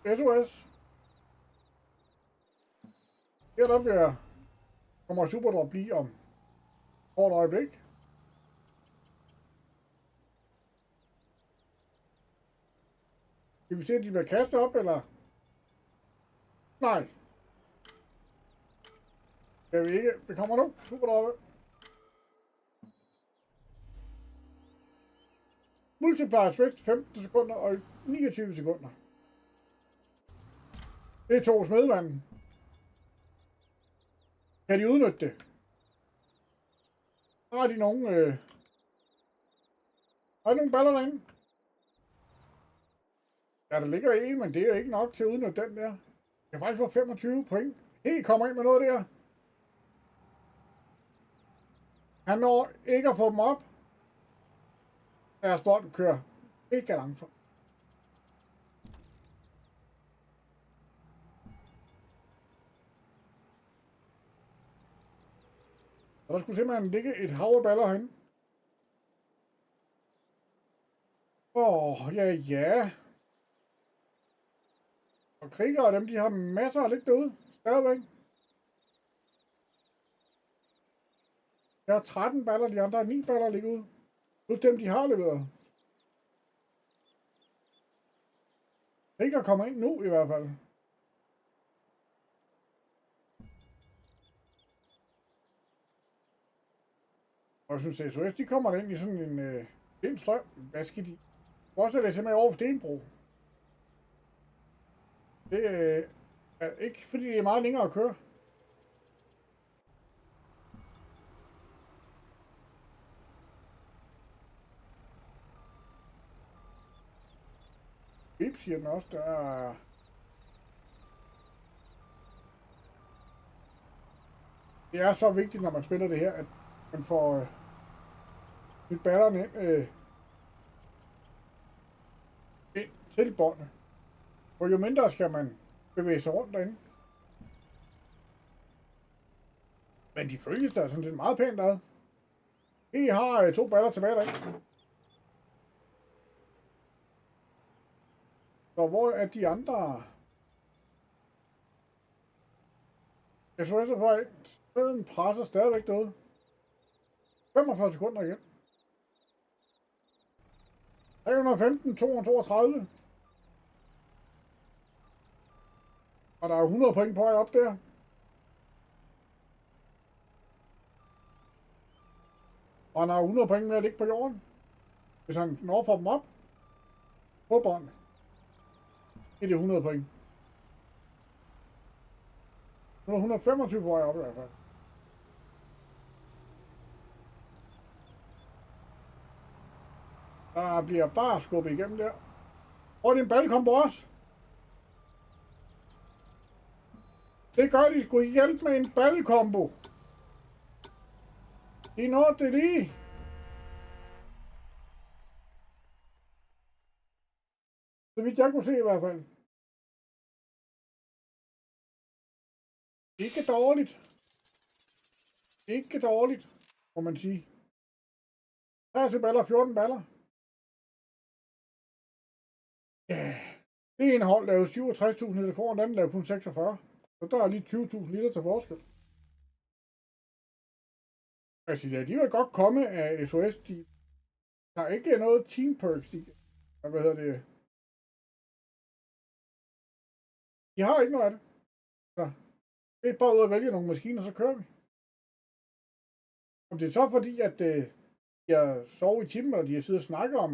S1: SOS. Her der kommer Superdrop blive om kort øjeblik. Skal vi se, at de bliver kastet op, eller? Nej. Skal vi ikke? Det kommer nu. Superdrop. Multiplier switch 15 sekunder og 29 sekunder. Det er to smedmanden. Kan de udnytte det? Har de nogen... Har de nogle baller derinde? Ja, der ligger en, men det er jo ikke nok til at udnytte den der. Jeg kan faktisk få 25 point. Helt kommer ind med noget der. Han når ikke at få dem op. Jeg står den kører ikke langsomt. Og der skulle simpelthen ligge et hav af baller herinde. Ja. Og krigere, dem de har masser af ligge derude. Stadigvæk. Jeg har 13 baller, de andre har 9 baller ligge ude. Plus dem, de har leveret. Krigere kommer ind nu i hvert fald. Og jeg synes, at SOS, de kommer ind i sådan en strøm. Hvad skal de? Også er det simpelthen over for Stenbro. Det er ikke, fordi det er meget længere at køre. Bip, siger den også, der er... Det er så vigtigt, når man spiller det her, at man får mit ballerne ind til båndet. Og jo mindre skal man bevæge sig rundt derinde. Men de følges der sådan set meget pænt ad. I har 2 baller tilbage derinde. Så hvor er de andre? Jeg så på vej. Spæden presser stadigvæk derude. 45 sekunder igen. 315, 232. Og der er 100 point på vej op der. Og han har 100 point med at ligge på jorden. Hvis han når for dem op. På bånd. Det er 100 point. Nu er 125 på vej op i hvert fald. Der bliver bare skubbet igennem der. Og det er en ballekombo også. Det gør de sgu hjælpe med en ballekombo. De nåede det lige. Så vidt jeg kunne se i hvert fald. Ikke dårligt. Ikke dårligt, må man sige. 30 baller, 14 baller. Ja, det ene hold lavede 67.000 liter korn, den anden lavede kun 46. Så der er lige 20.000 liter til forskel. Altså, ja, de vil godt komme af SOS. Der er ikke noget team perks. Hvad hedder det? De har ikke noget af det. Så det er bare ud at vælge nogle maskiner, så kører vi. Om det er så fordi, at de har sovet i timen, eller de har siddet og snakket om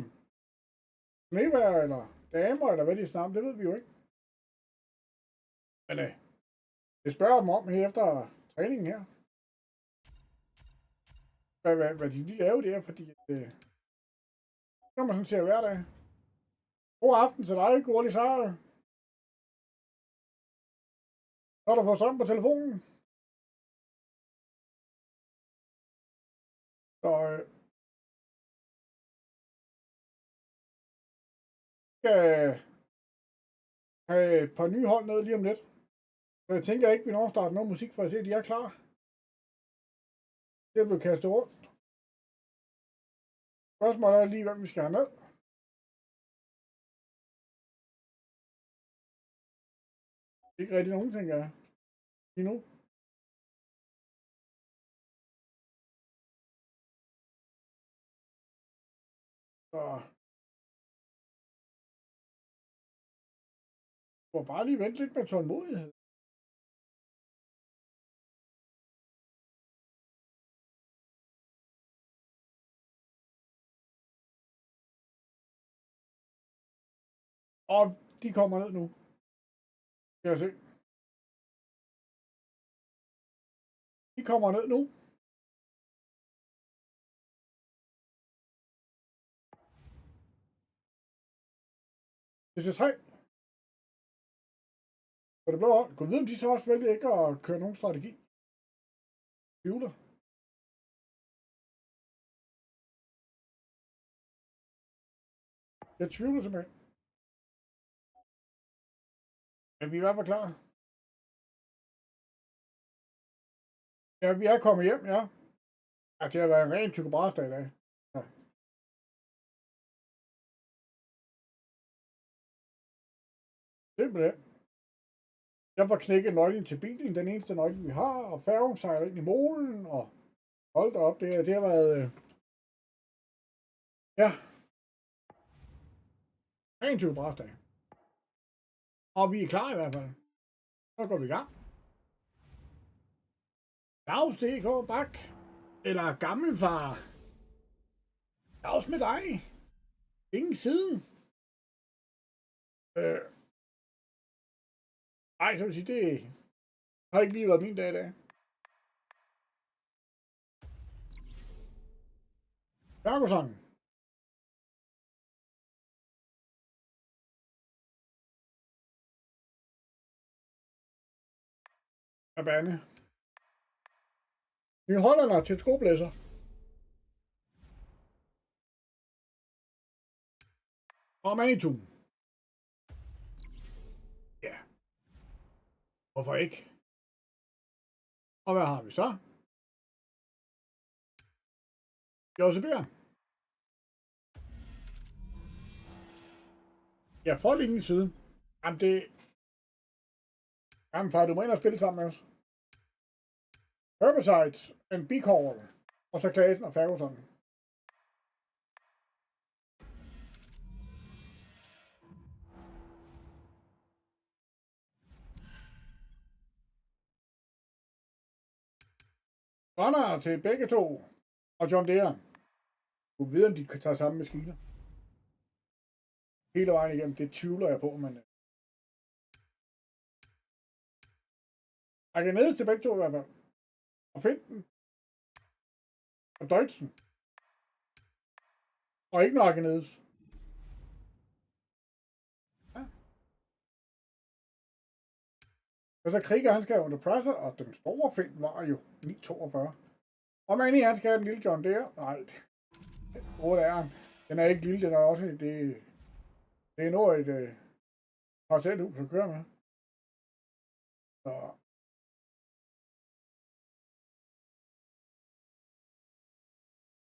S1: snevejr, eller damer, eller hvad de snakker om, det ved vi jo ikke. Men det spørger dem om her efter træningen her. Hvad de lige laver der, fordi det kan man sådan se hver dag. God aften til dig, Gurli Sara. Så har du fået strøm på telefonen. Så skal have et par nye hold ned lige om lidt. Så jeg tænker ikke, vi når at starte noget musik, for at se, at de er klar. Det bliver kastet rundt. Spørgsmålet er lige, hvem vi skal have ned. Ikke rigtig nogen, tænker jeg. Lige nu. Så jeg må bare lige vente lidt med tålmodighed. Og de kommer ned nu. Skal jeg se. De kommer ned nu. Det er 3. For det blå hold. Gå videre, om de så også vælger ikke at køre nogen strategi. Tvivler. Jeg tvivler simpelthen. Men vi er i hvert fald klar. Ja, vi er kommet hjem, ja. Ja, det har været en ren Tycho Brahes-dag i dag. Ja. Simpelthen. Jeg får knækket nøglen til bilen, den eneste nøgle, vi har, og færgen sejler ind i molen, og hold da op, det har været... Ja. Ren Tycho Brahes-dag. Og vi er klar i hvert fald. Så går vi i gang. Dags DK Bak. Eller gammelfar. Dags med dig. Ingen siden. Ej, så vil sige, det har ikke lige været min dag i dag. Ferguson. Af bane. Vi holder dig til skoblæser. Og Manitou. Ja. Hvorfor ikke? Og hvad har vi så? Josebjørn. Ja, for lige siden. Jamen det... Jamen far, du må ind og spille sammen med os. Herbicides and Beakhall. Og så Klasen og Ferguson. Runner til begge to. Og John Deere. Du ved, om de kan tage samme maskiner. Hele vejen igennem. Det tvivler jeg på, men... Jeg kan ned til begge to i hvert fald. Og Finten. Og Deutschen. Og ikke noget Arkenedes. Ja. Og så Kriger, han skal under pressure, og den store Fint var jo 942. Og man han skal have den lille John Deere. Nej, hvor er han? Den er ikke lille, den er også... Det er noget et parcelhus at køre med. Så...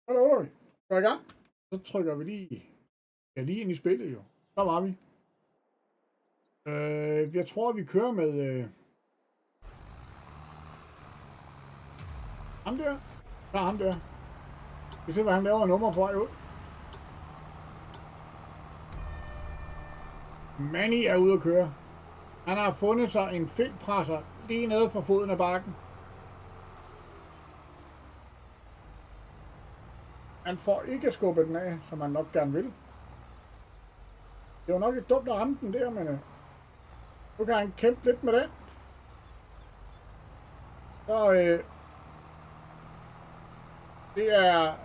S1: Så lukker vi. Går i gang. Så trykker vi lige ind i spillet jo. Så var vi. Jeg tror, vi kører med ham der. Der er ham der. Vi ser, hvad han laver nummer på vej ud. Manny er ude at køre. Han har fundet sig en feltpresser lige nede for foden af bakken. Han får ikke skubbet den af, som han nok gerne vil. Det var nok lidt dumt at ramme den der, men nu kan han kæmpe lidt med den. Så det er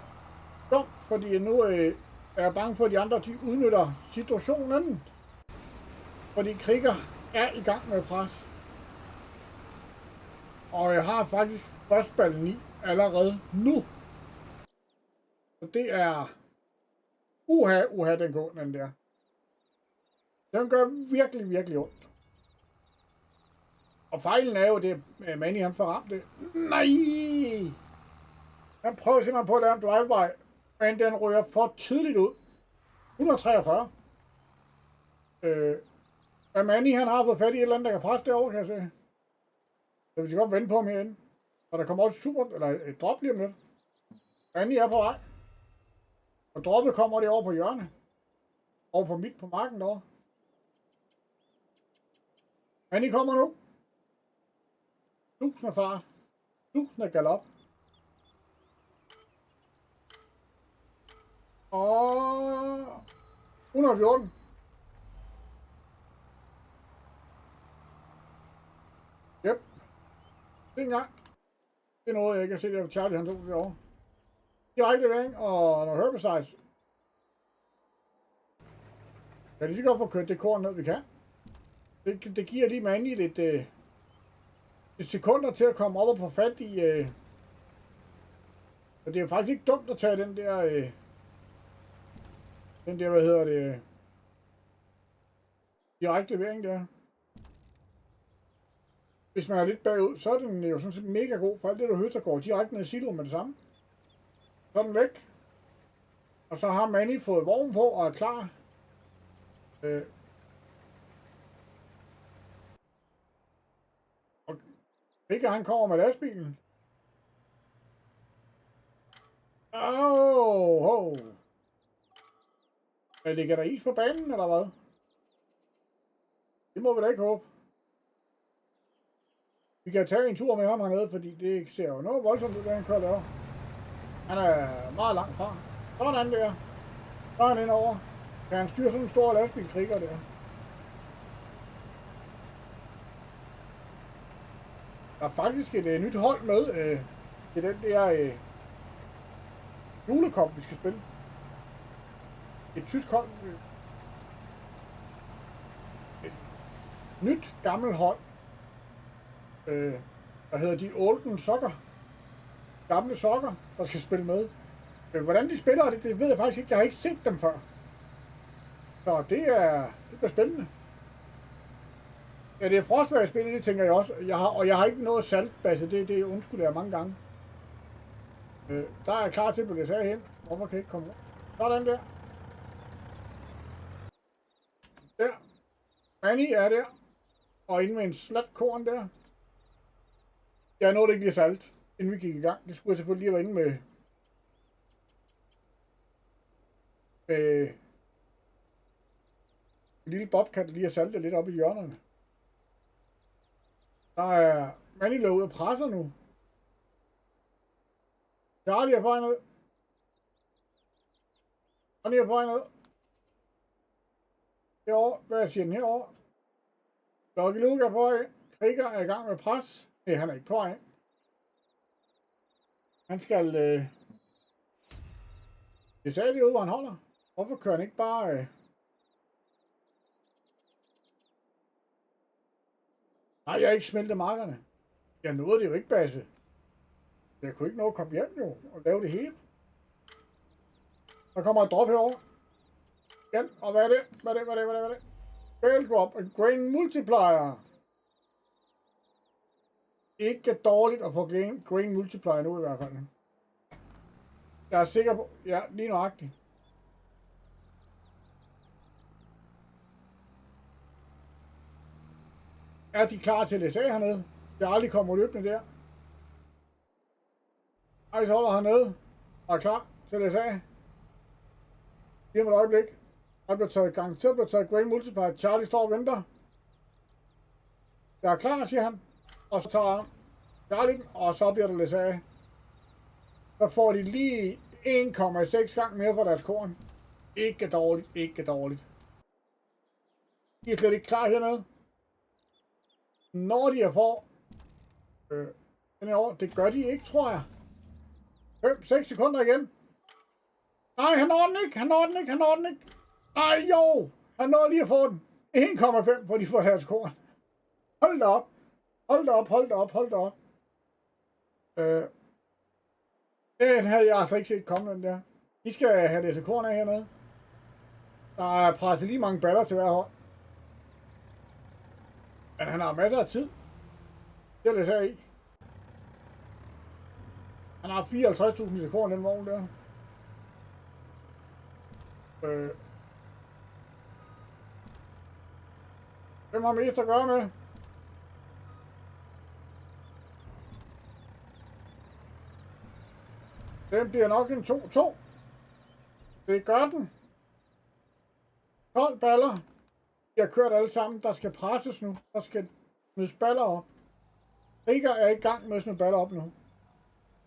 S1: dumt, fordi nu er jeg bange for, at de andre de udnytter situationen. Fordi Kriger er i gang med pres. Og jeg har faktisk førstballen i allerede nu. Så det er uha, den går, den der. Den gør virkelig, virkelig ondt. Og fejlen er jo det, at Manny han får ramt det. Nej! Han prøver simpelthen på at lave en drive-by, men den ryger for tidligt ud. 143. Men Manny han har fået fat i et eller andet, der kan presse derovre, kan jeg se. Så vi skal godt vente på ham herinde. Og der kommer også et drop lige om lidt. Manny er på vej. Og droppet kommer det over på hjørnet. Over på midt på marken derovre. Manny kommer nu. 1000 af fart. 1000 af galop. Og 114. Yep. Det er en gang. Det er noget, jeg ikke kan se der på Charlie, han tog derovre. Direkte levering og noget herbicides. Jeg kan lige så godt få kørt det korn ned, vi kan. Det giver lige Manny lidt sekunder til at komme op og få fat i. Og det er faktisk ikke dumt at tage den der, hvad hedder det, direkte levering der. Hvis man er lidt bagud, så er den jo sådan set mega god, for alt det du høster går direkte ned i siloen med det samme. Så er den væk. Og så har Manny fået vogn på og er klar. Og ikke han kommer med lastbilen. Åh, ligger der is på banen, eller hvad? Det må vi da ikke håbe. Vi kan tage en tur med ham hernede, fordi det ser jo noget voldsomt ud, da han kører derovre. Han er meget langt fra. Sådan der. Så er han indover. Kan han styre sådan en stor lastbilkriger der? Der er faktisk et nyt hold med til den der julekop, vi skal spille. Et tysk hold. Et nyt gammelt hold. Der hedder de Olden Sokker. Gamle sokker, der skal spille med. Hvordan de spiller det ved jeg faktisk ikke. Jeg har ikke set dem før. Så det bliver spændende. Ja, det er frostværspil, det tænker jeg også. Jeg har ikke noget saltbasse, det undskylder jeg mange gange. Der er jeg klar til at blive sat hen. Hvorfor kan jeg ikke komme ud? Sådan der. Der. Manny er der. Og inde med en slat korn der. Jeg nåede ikke lige salt, inden vi gik i gang. Det skulle jeg selvfølgelig lige være inde med en lille bobcat, der lige har saltet lidt op i hjørnerne. Der er Manny ude og presser nu. Charlie er på vej ned. Charlie er på vej ned. Herovre. Hvad siger den herovre? Lucky Luke er på vej. Kriger er i gang med pres. Nej, han er ikke på vej. Han skal. Det sagde det ude, hvor han holder. Hvorfor kører han ikke bare. Nej, jeg har ikke smeltet markerne. Jeg nåede det jo ikke, Basse. Jeg kunne ikke nå at komme hjem jo og lave det hele. Der kommer et drop herovre. Igen, og hvad er det? Hvad er det? Fail drop, en grain multiplier. Ikke dårligt at få grain multiplier nu i hvert fald. Jeg er sikker på, ja, lige nøjagtigt. Er de klar til LSA hernede? Jeg har aldrig kommet løbende der. Ice holder hernede og er klar til LSA. Lige om et øjeblik. Der bliver taget gang til, der bliver taget Grain Multiplier. Charlie står og venter. Jeg er klar, siger han. Og så tager Charlie den, og så bliver der læst af. Så får de lige 1,6 gange mere for deres korn. Ikke dårligt, ikke dårligt. De er slet ikke klar hernede. Når de er for den her år, det gør de ikke, tror jeg. 5-6 sekunder igen. Nej, han når den ikke, han når den ikke, han når den ikke. Nej, jo, han nåede lige at få den. 1,5, for de får deres korn. Hold da op. Hold da op, hold da op, hold da op. Den havde jeg altså ikke set komme, den der. De skal have det til korn af hernede. Der er presset lige mange baller til hver hånd. Men han har masser af tid. Det er lidt her i. Han har 54.000 til korn, den vogn der. Hvem har mest at gøre med? Den bliver nok en 2-2. Det gør den. 12 baller. De har kørt alle sammen. Der skal presses nu. Der skal smides baller op. Krieger er i gang med at smide baller op nu.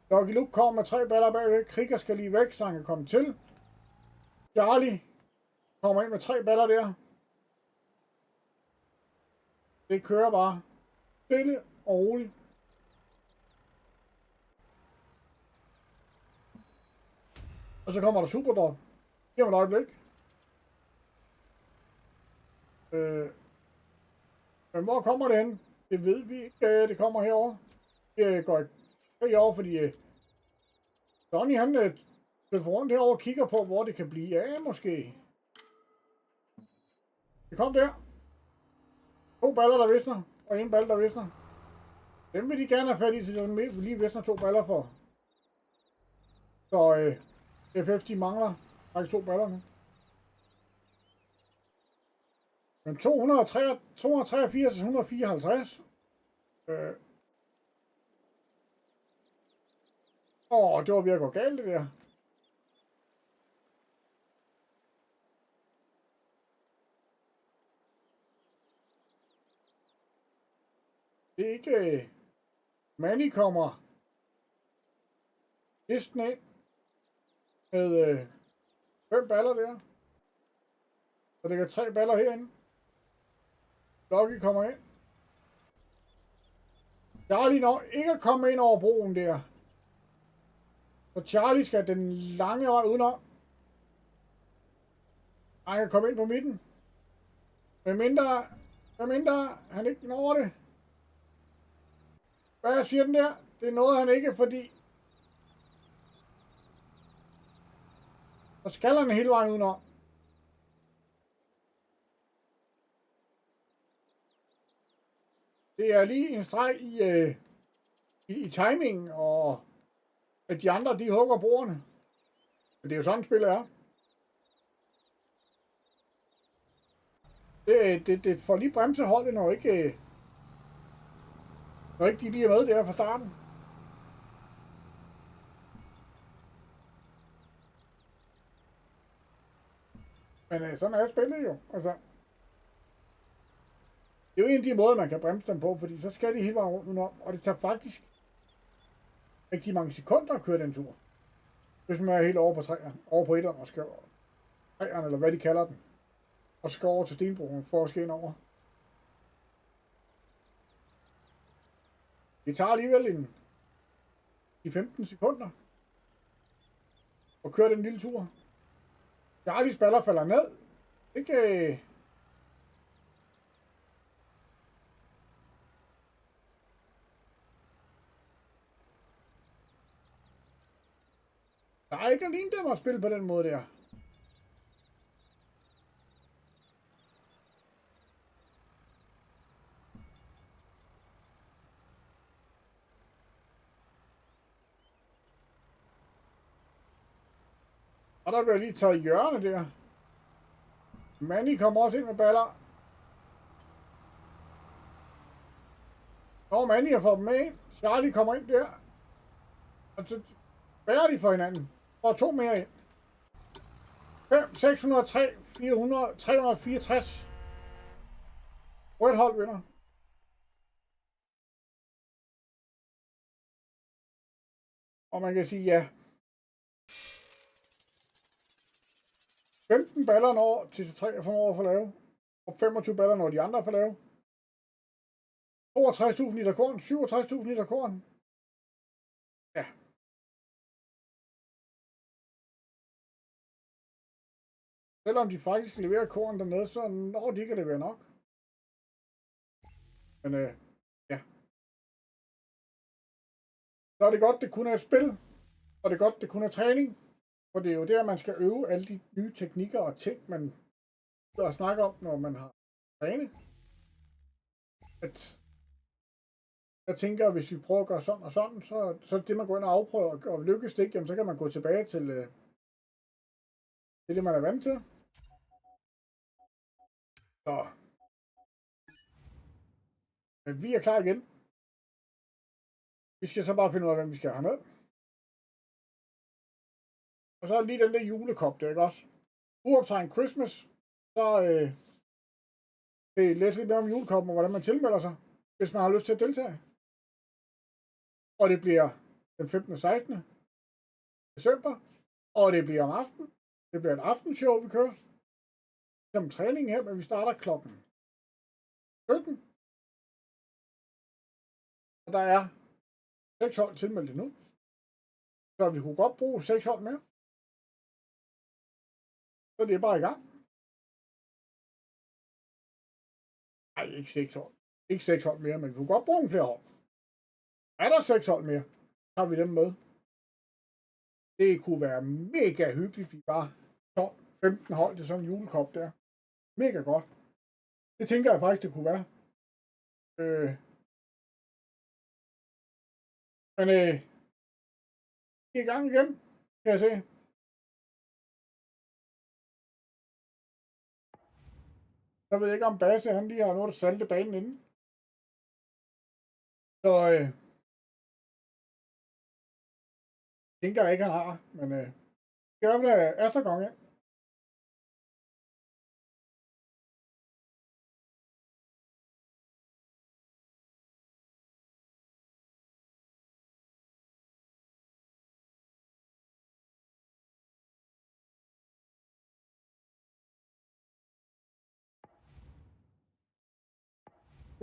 S1: Lucky Luke kommer med 3 baller bagved. Krieger skal lige væk, så han kan komme til. Charlie kommer ind med 3 baller der. Det kører bare. Stille og roligt. Og så kommer der superdrop. Giv mig et øjeblik. Men hvor kommer det hen? Det ved vi ikke. Det kommer herover. Det går herover, fordi Donnie han løber rundt herover og kigger på, hvor det kan blive. Ja, måske. Det kom der. 2 baller, der visner. Og 1 balle, der visner. Dem vil de gerne have fat i, til de lige visner 2 baller for. Så FF, de mangler faktisk 2 baller nu. Men 283 til 154. Det var ved at gå galt, det der. Det er ikke... Manny kommer listen ind med 5 baller der. Så det kan 3 baller herinde. Lucky kommer ind. Charlie når ikke at komme ind over broen der. Så Charlie skal den lange vej udenom. Han kan komme ind på midten. Med mindre han ikke når det. Hvad siger den der? Det nåede han ikke, fordi så skal han hele vejen udenom. Det er lige en streg i timingen, og at de andre, de hugger bordene. Men det er jo sådan, spillet er. Det får lige bremseholdet, når ikke de lige er med der fra starten. Men sådan er spillet jo. Altså, det er jo en af de måder, man kan bremse dem på, fordi så skal de hele vejen rundt udenom, og det tager faktisk rigtig mange sekunder at køre den tur. Hvis man er helt over på træerne, over på etteren og skal træerne, eller hvad de kalder den, og skal over til stenbroen for at skal ind over. Det tager alligevel i 15 sekunder at køre den lille tur. Charlies baller falder ned. Ikke... Der er ikke alene dem at spille på den måde der. Og der bliver lige taget hjørne der. Manny kommer også ind med baller. Når Manny har fået dem med ind. Charlie kommer ind der. Og så bærer de for hinanden. Og 2 mere ind. 5, 603, 400, 364. Rødt hold vinder. Og man kan sige ja. 15 baller når til 3 og 5 år for lave. Og 25 baller når de andre er for lave. 62.000 liter korn, 67.000 liter korn. Ja. Selvom de faktisk leverer korn dernede, så når de ikke leverer nok. Men ja. Så er det godt, det kun er et spil. Og det er godt, det kun er træning. For det er jo der, man skal øve alle de nye teknikker og ting, man og snakke om, når man har trænet. At jeg tænker, at hvis vi prøver at gøre sådan og sådan, så det, man går ind og afprøver og lykkes det ikke, jamen, så kan man gå tilbage til det, man er vant til. Så. Men vi er klar igen. Vi skal så bare finde ud af, hvem vi skal have med. Og så er lige den der julekop, der, ikke også? Uoptegn Christmas, så det er lidt mere om julekoppen og hvordan man tilmelder sig, hvis man har lyst til at deltage. Og det bliver den 15. og 16. december, og det bliver om aftenen. Det bliver et aftenshow, vi kører. Som træning her, men vi starter klokken 17. Og der er 6 hold tilmeldt nu. Så vi kunne godt bruge 6 hold mere. Så det er bare i gang. Nej, ikke 6 hold. Ikke 6 hold mere, men vi kunne godt bruge flere hold. Er der 6 hold mere, så har vi dem med. Det kunne være mega hyggeligt, hvis vi bare 15 hold til sådan en julekop der. Mega godt. Det tænker jeg faktisk, det kunne være. Men vi er i gang igen, kan jeg se. Jeg ved ikke, om Basse han lige har noget at salte banen inden. Så tænker jeg ikke, han har. Men det er vel Astergang ind.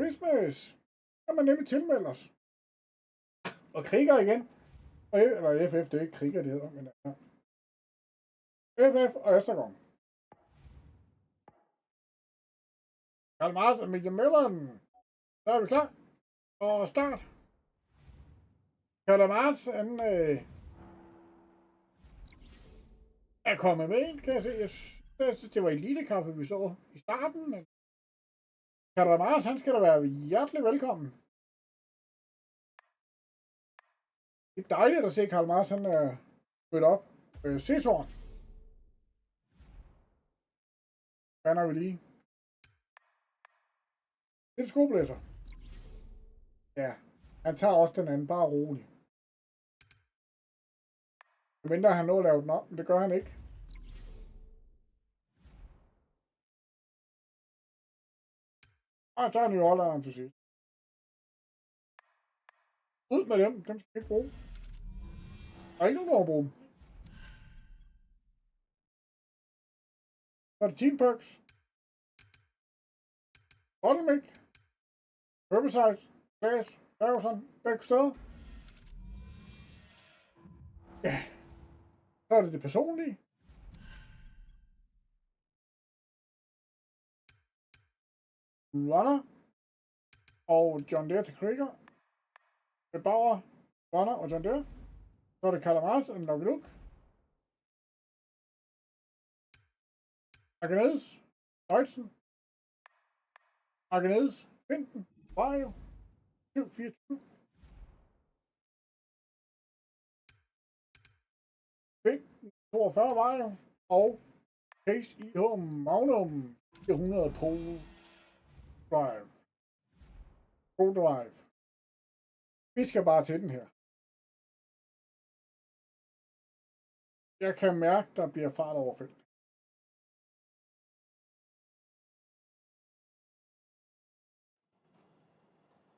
S1: Christmas! Så kan man nemlig tilmelde os. Og kriger igen. Eller FF, det er ikke kriger, det hedder, men ja. FF og Østergaard. Karl Marx og Miguel Melleren. Så er vi klar. Og start. Karl Marx, han er kommet med ind, kan jeg se. Jeg synes, det var elitekaffe, vi så i starten, men Karl Marx, han skal da være hjertelig velkommen. Det er dejligt at se Karl Marx, han er mødt op. Setorn. Bander vi lige. Det er skoblæser. Ja, han tager også den anden, bare rolig. Mindre han nåede at lave den op, men det gør han ikke. Og så er New Orleans til sidst. Ud med dem skal vi ikke bruge. Der er ikke nogen, der bruge dem. Så er det Team Perks. Bottleneck. Herbicide. Glass. Ferguson. Begge steder. Ja. Så er det det personlige. Runner. Og John Deere til Krieger. Bauer. Runner og John Deere. Så er det Calamars og Lucky Luke. Arganedes. Deutschen. Arganedes. Finten. Vario. 724. Finten. 42 Vario. Og Case IH Magnum. 400 på Drive. Pro Drive. Vi skal bare til den her. Jeg kan mærke, der bliver fart over feltet.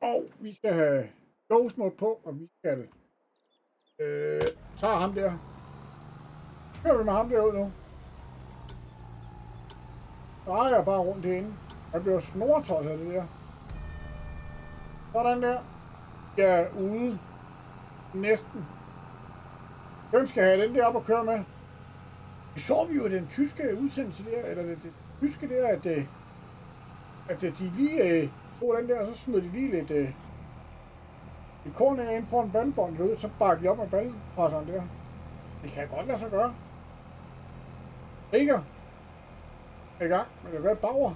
S1: Og vi skal have ghost mode på, og vi skal tage ham der. Kører vi med ham derud nu. Så er jeg bare rundt herinde. Jeg bliver snortøjt af det der. Sådan der. Jeg er ude. Næsten. Hvem skal have den der op og køre med? Det så vi jo i den tyske udsendelse der, eller det tyske der, at de lige tog den der, og så smed de lige lidt korn ind foran bandbåndet ud, så bakker de op med ballpresseren der. Det kan godt lade sig gøre. Ikke i gang, men det er Bauer.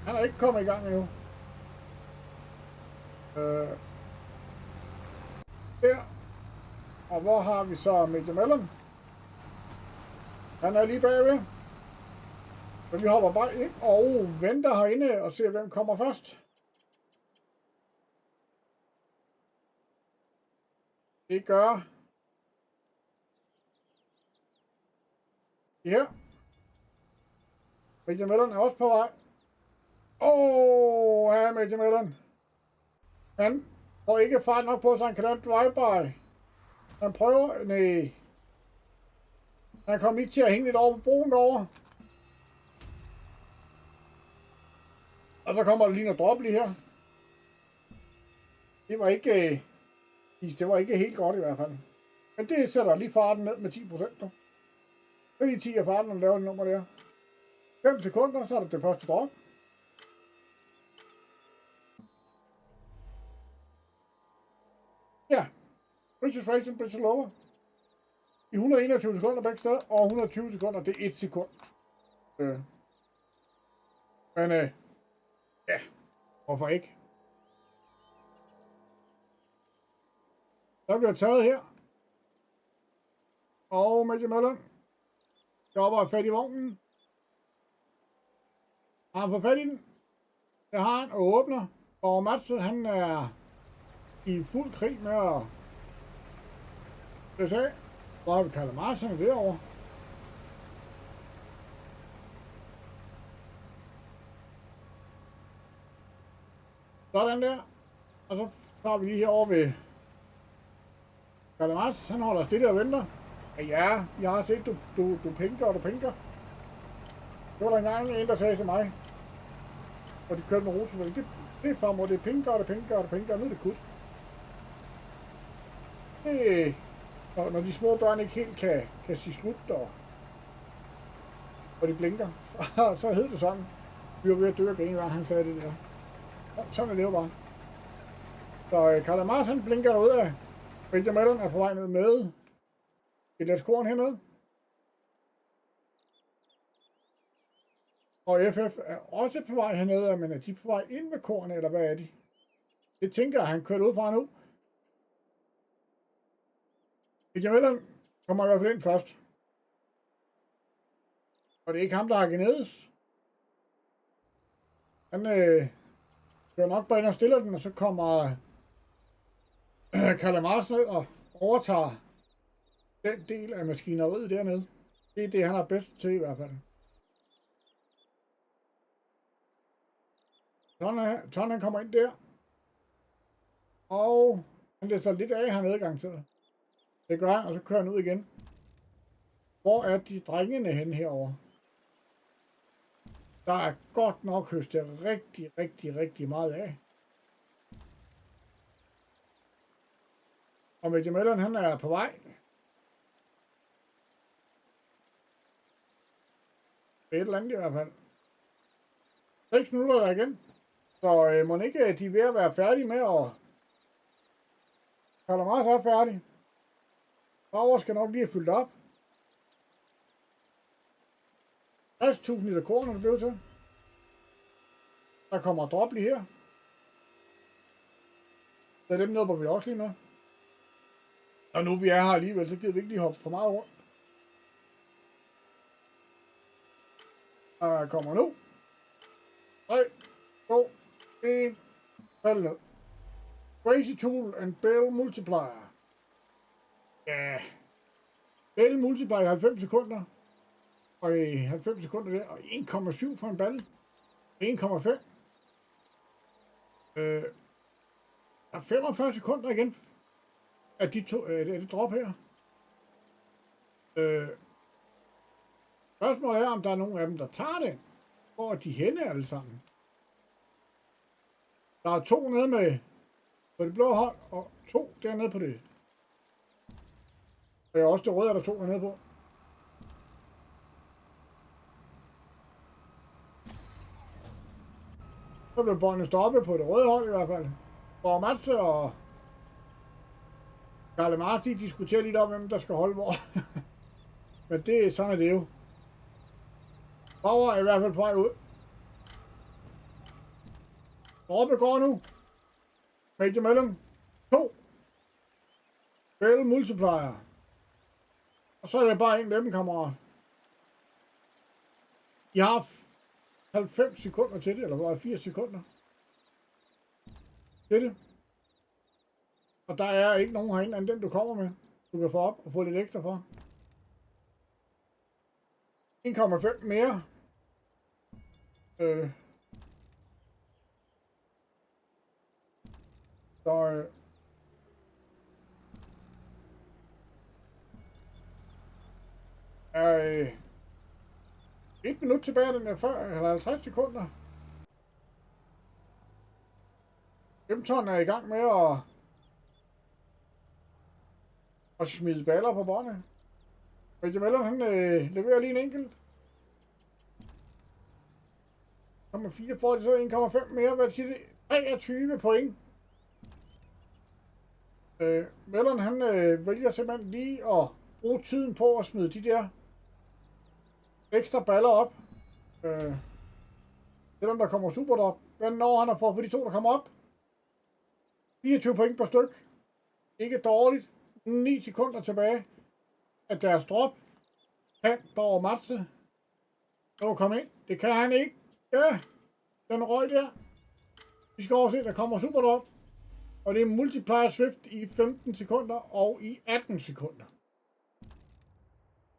S1: Han er ikke kommet i gang endnu. Der. Og hvor har vi så Major Mellon? Han er lige bagved. Så vi hopper bare ind og venter herinde og ser, hvem kommer først. Det gør her. Major Mellon er også på vej. Ja, Major Mellon. Han får ikke fart nok på, så han kan lave drive-by. Han prøver. Nej. Han kom ikke til at hænge lidt over på broen derovre. Og så kommer der lige noget drop lige her. Det var ikke helt godt i hvert fald. Men det sætter lige farten ned med 10% nu. Så lige 10 af farten, når du laver det nummer der. 5 sekunder, så er det første drop. Ja. Registration, bridge lower. I 121 sekunder begge steder, og 120 sekunder, det er 1 sekund. Men ja, hvorfor ikke? Der bliver taget her. Og Major Mellon skal op og have fat i vognen. Har han fået fat i den? Det har han, og åbner. Og Mats, han er i fuld krig med at læse af. Hvor har vi Kalamarserne derovre? Sådan der. Og så tager vi lige herovre ved Kalamars. Han holder stille og venter. Ja, jeg har set, du pinker og du pinker. Det var der engang en, der sagde til mig. Og de kørte med rosevæld. Det er farmor, det pinker og det pinker og det pinker. Nu er det kut. Når de små børn ikke helt kan sige slut, og de blinker, så hed det sådan. Vi var ved at dø af grin, han sagde det der. Sådan er det jo bare. Så Kalamars, han blinker derud af. Major Mellon er på vej ned med et glas korn hernede. Og FF er også på vej hernede, men er de på vej ind med korn, eller hvad er de? Det tænker jeg, han kørt ud fra nu. Major Mellon kommer i hvert fald ind først. Og det er ikke ham, der har Genedes. Han kører nok bare ind og stiller den, og så kommer Kalamars ned og overtager den del af maskineriet dernede. Det er det, han er bedst til i hvert fald. Sådan han kommer ind der. Og han læser lidt af hernede garanteret. Det gør han, og så kører han ud igen. Hvor er de drengene henne herovre? Der er godt nok høstet rigtig meget af. Og Major Mellon, han er på vej. Et eller andet i hvert fald. 6 minutter der igen. Så må ikke de er ved at være færdige med at... Kalamars er færdig. Bauer skal nok lige have fyldt op. 60.000 liter korn, er det blevet til. Der kommer drop lige her. Så dem hjælper vi også lige med. Og nu vi er her alligevel, så gider vi ikke lige hoppe for meget rundt. Der kommer nu. 3, 2, 1. Fald ned. Crazy Tool and Bell Multiplier. Ja. Bell Multiplier i 90 sekunder. Og i 90 sekunder der. Og 1,7 for en balle. 1,5. Der er 45 sekunder igen af de to, af det drop her. Spørgsmålet er, om der er nogen af dem, der tager det. Hvor er de henne alle sammen? Der er 2 nede med på det blå hold, og 2 dernede på det. Og også det røde er der 2 nede på. Så blev båndet stoppet på det røde hold i hvert fald. Og Matze og Karle Mars, de diskuterer lidt om, hvem der skal holde hvor. Men det, sådan er det jo. Bauer er i hvert fald på vej ud. Droppe går nu. Major mellem 2. Bell multiplier. Og så er det bare en med dem, kammerat. I har 90 sekunder til det, eller hvad, 80 sekunder til det. Og der er ikke nogen herinde, end den du kommer med. Du kan få op og få lidt ekstra for. 1,5 mere. Så er 1 minut tilbage, den er før, eller 50 sekunder. Empton er i gang med at smide baller på båndet. Major Mellon, han leverer lige en enkelt. 0,4 får det så 1,5 mere. Hvad siger det? 23 point. Mellon, han vælger simpelthen lige at bruge tiden på at smide de der ekstra baller op. Selvom der kommer super drop. Hvad når han har fået for de 2, der kommer op? 24 point per styk. Ikke dårligt. 9 sekunder tilbage af deres drop. Kan Bauer Matze nå komme ind? Det kan han ikke. Ja, den røg der. Vi skal overse, der kommer super drop. Og det er multiplier swift i 15 sekunder og i 18 sekunder.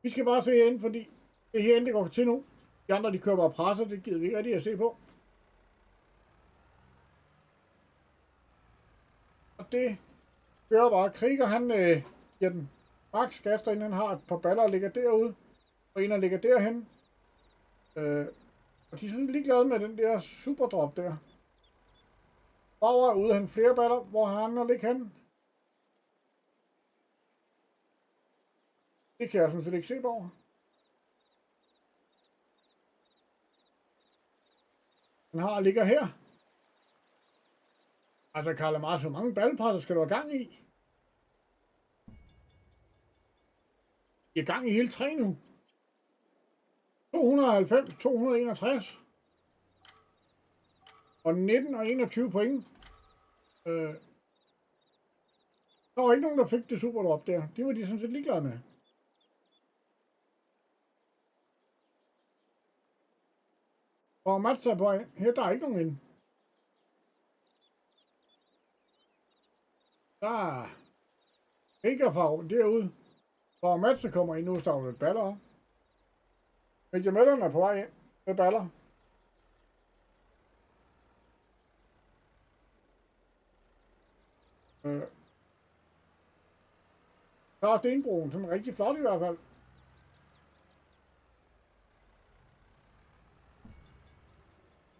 S1: Vi skal bare se herinde, fordi det herinde, det går til nu. De andre, de kører bare presser, det gider vi ikke rigtig at se på. Og det kører bare. Kriger, han giver den max gas, derinde han har et par baller, der ligger derude, og en, der ligger derhen. Og de er sådan ligeglade med den der superdrop der. Bauer er ude af hente flere baller, hvor han er ligge hen. Det kan jeg sådan set ikke se Bauer. Den har ligger her. Altså Karle Mars, hvor mange ballpresser skal du have gang i? I er gang i hele 3 nu. 290, 261. Og 19 og 21 point. Der var ikke nogen, der fik det superdrop der. Det var de sådan set ligeglade med. Og Mats er på her, der er ikke nogen inde. Der er ikke farven derude. Og Mats kommer ind nu, så der er lidt baller op. Major Mellon er på vej ind med baller. Der er stenbroen, som er rigtig flot i hvert fald.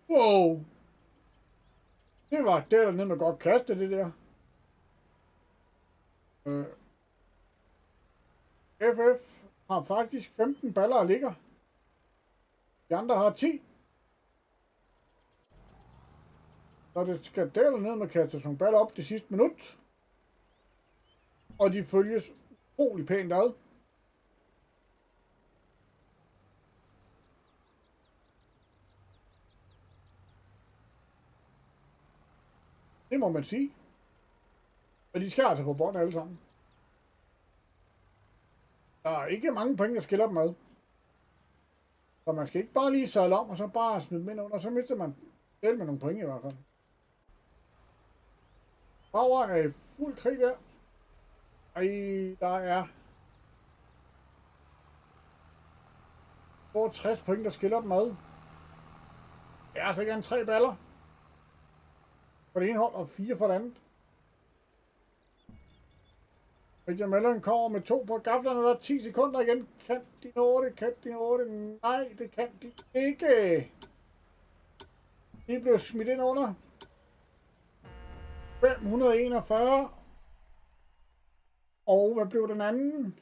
S1: Wow! Det var dernede med godt kaste, det der. FF har faktisk 15 baller og ligger. De andre har 10. Så det skal dernede med kaste sådan baller op det sidste minut. Og de følges utrolig pænt ad. Det må man sige. Og de skal altså på bånd alle sammen. Der er ikke mange point, der skiller dem ad. Så man skal ikke bare lige sadle om, og så bare smide dem ind under, så mister man selv med nogle point i hvert fald. Bauer er i fuld krig der. Ej, der er 60 point, der skiller dem ad. Det er altså ikke en 3 baller for det ene hold, og 4 for det andet. Christian Mellon kommer med 2 på gaflerne, der er 10 sekunder igen. Kan de nå det? Kan de nå det? Nej, det kan de ikke. De blev smidt ind under 541. Og hvad blev den anden?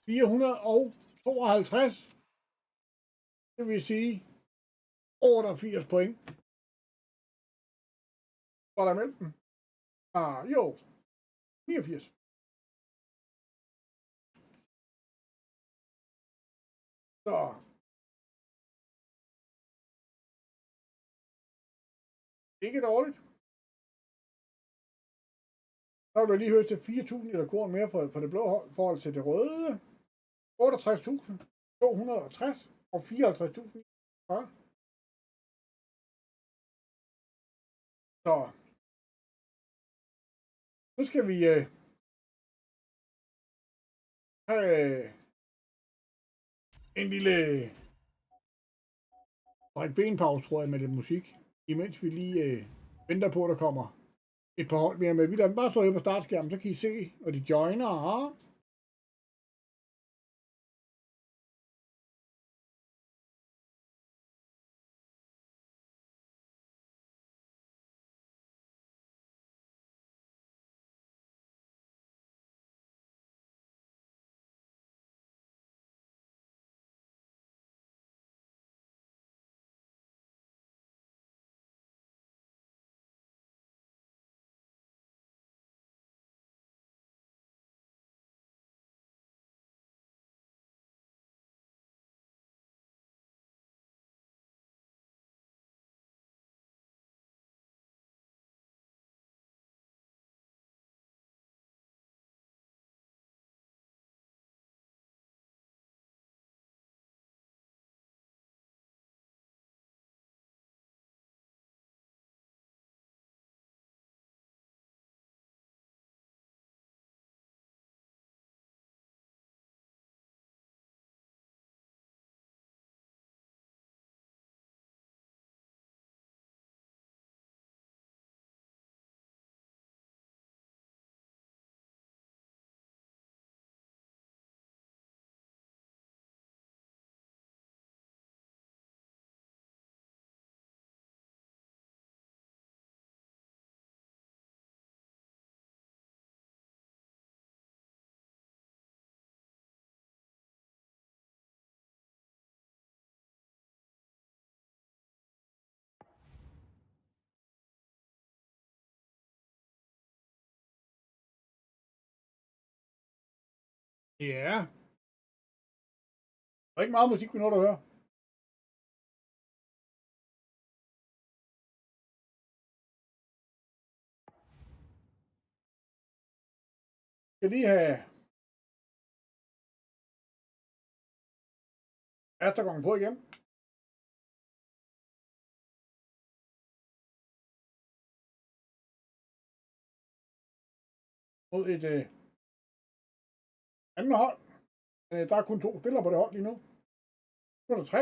S1: ...452. Det vil sige 88 point. Var der mellem dem? Jo. 89. Så. Ikke dårligt. Så vil jeg lige høre til 4.000 liter korn mere for det blå hold, forhold til det røde. 68.260 og 54.000. Så. Nu skal vi have en lille benpause, tror jeg, med lidt musik, imens vi lige venter på, at der kommer et par hold mere med. Vi lader dem bare stå her på startskærmen, så kan I se, og de joiner. Ja. Der er ikke meget musik, vi når at høre. Jeg skal lige have Astergården på igen. Mod et andet hold. Der er kun 2 spillere på det hold lige nu. Nu er der 3.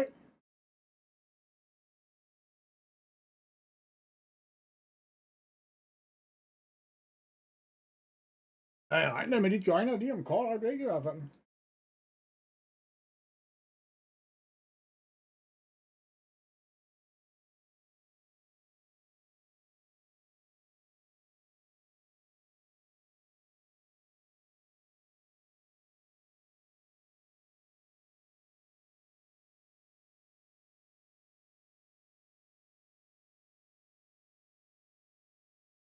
S1: Ja, jeg regner med, de joiner lige om kort øjeblik i hvert fald.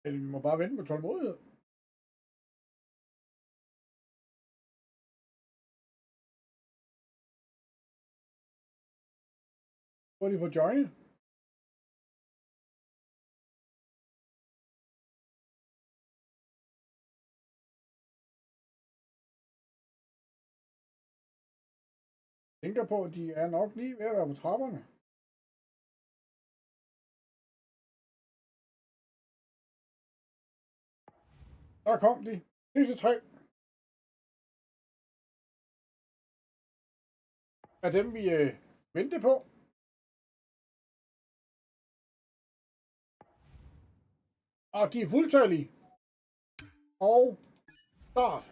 S1: Vi må bare vente med tålmodighed. Hvor de får joinet. Jeg tænker på, at de er nok lige ved at være på trapperne. Der kom de. Sidste 3 af dem, vi venter på. Og de er fuldtallige. Og start.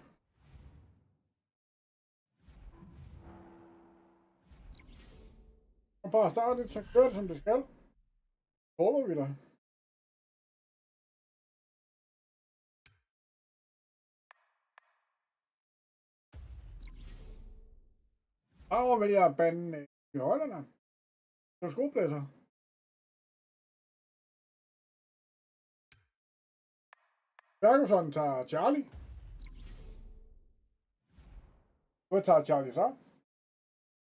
S1: Og bare starte det, så kører det som det skal. Håber vi da. Herovre vil jeg bande i højderne. Så skrueblæser. Ferguson tager Charlie. Hvad tager Charlie så?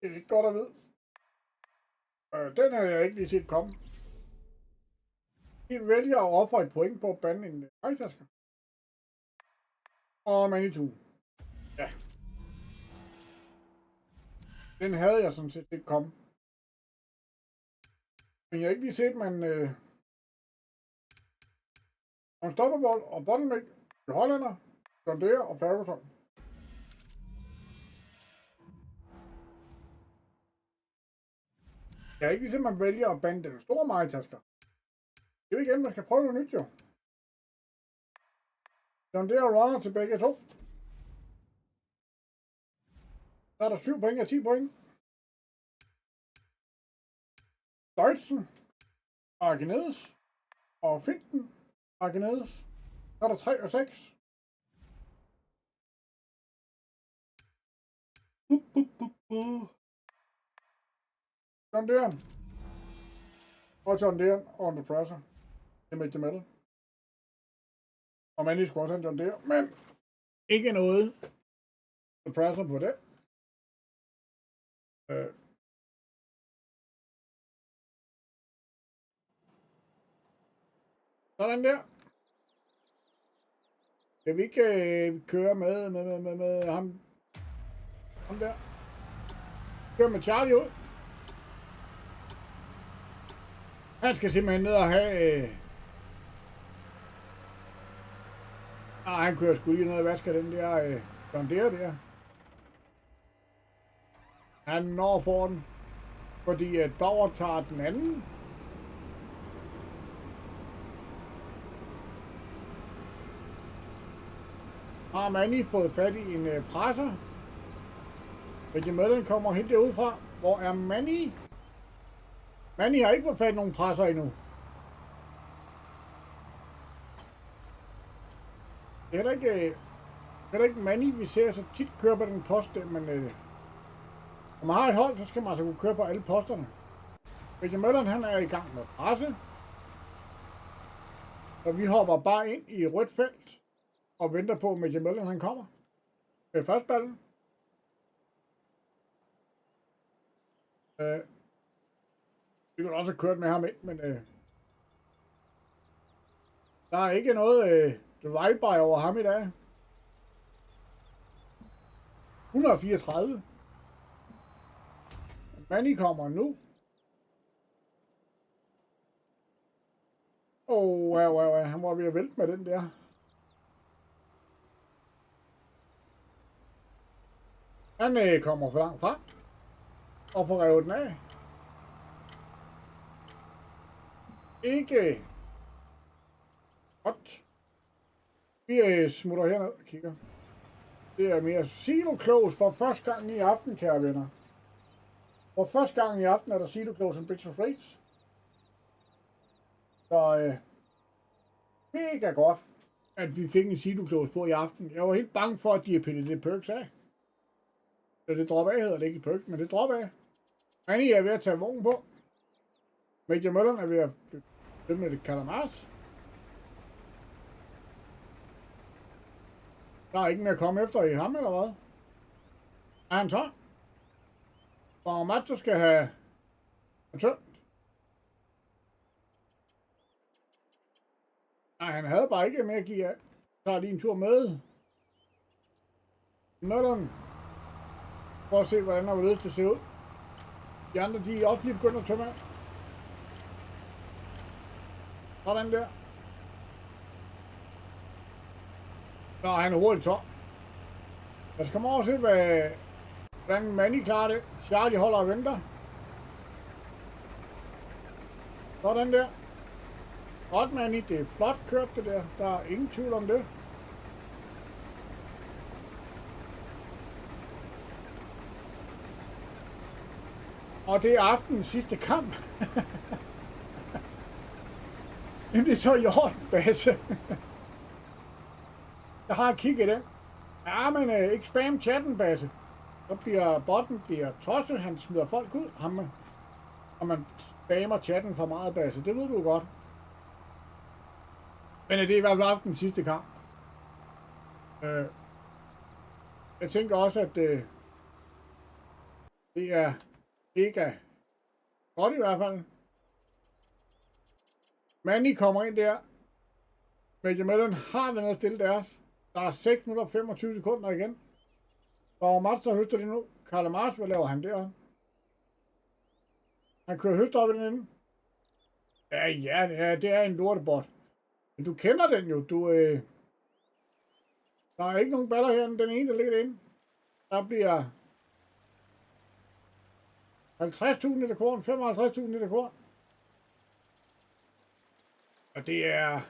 S1: Det er ikke godt at vide. Den havde jeg ikke lige set komme. De vælger at ofre et point på at bande en vejtasker. Og Manitou. Ja. Den havde jeg sådan set ikke komme. Men jeg har ikke lige set, man stopper bold og bottleneck til Hollander, John Deere og Ferguson. Jeg er ikke ligesom, man vælger at bande den store majtasker. Det er jo igen, man skal prøve noget nyt jo. John Deere runner til begge to. Så er der 7 point og 10 point. Deutschen, Archimedes og Finten, Archimedes. Så er der 3 og 6. John Deere. Og John Deere under pressure. Det er med metal. Og man lige skulle også have John Deere, men ikke noget pressure på det. Sådan der. Skal vi ikke køre med ham der? Kør med Charlie ud. Han skal simpelthen ned og have... han kører sgu lige ned og vasker den der John Deere der. Han når for den, fordi at Bauer tager den anden. Har Manny fået fat i en presser? Rigtig Møllen kommer helt derudfra. Hvor er Manny? Manny har ikke fået fat i nogen presser endnu. Det er heller ikke Manny, vi ser så tit køre på den post, men når man har et hold, så skal man altså kunne køre på alle posterne. Rigtig Møllen, han er i gang med presse. Så vi hopper bare ind i rødt felt og venter på, at Major Møllen han kommer. Det er førstballen. Vi kunne også have kørt med ham ind, men der er ikke noget drive-by over ham i dag. 134. Manny kommer nu. Han var ved at vælte med den der. Han kommer for langt frem og får revet den af. Ikke godt. Vi smutter herned og kigger. Det er mere Silo Close for første gang i aften, kære venner. For første gang i aften er der Silo Close and Bridge of Rates. Så mega godt, at vi fik en Silo Close på i aften. Jeg var helt bange for, at de har pillet det perks af. Så det drop af hedder det ikke i perks, men det drop af. Annie er ved at tage vognen på. Major Møllen er ved at dømme det kalamars. Der er ikke mere at komme efter i ham, eller hvad? Er han så? Og Matzo skal have tømt. Nej, han havde bare ikke mere at give af. Så tager lige en tur med. Mølleren. Prøv at se, hvordan der var lyst til at se ud. De andre, de er også lige begyndt at tømme af. Sådan der. Nå, han er hurtigt tom. Lad os komme over og se, hvordan Manny klarer det. Charlie holder og venter. Sådan der. Godt, Manny. Det er flot kørt, det der. Der er ingen tvivl om det. Og det er aftenens sidste kamp. Men det er så i orden, Basse. Jeg har kigget den. Ja, men ikke spam chatten, Basse. Så bliver botten tosset, han smider folk ud. Og man spammer chatten for meget, Basse. Det ved du godt. Men det er i hvert fald aftenens sidste kamp. Jeg tænker også, at det er mega godt i hvert fald. Manny kommer ind der. Major Mellon har været stille deres. Der er 6 minutter og 25 sekunder igen. Og Mats der høster det nu. Karl Mars, hvad laver han der? Han kører høster op i den ende. Ja, det er en lortebot. Men du kender den jo. Der er ikke nogen baller her, den ene, der ligger derinde. Der bliver 50.000 liter korn, 55.000 liter korn. Og det er...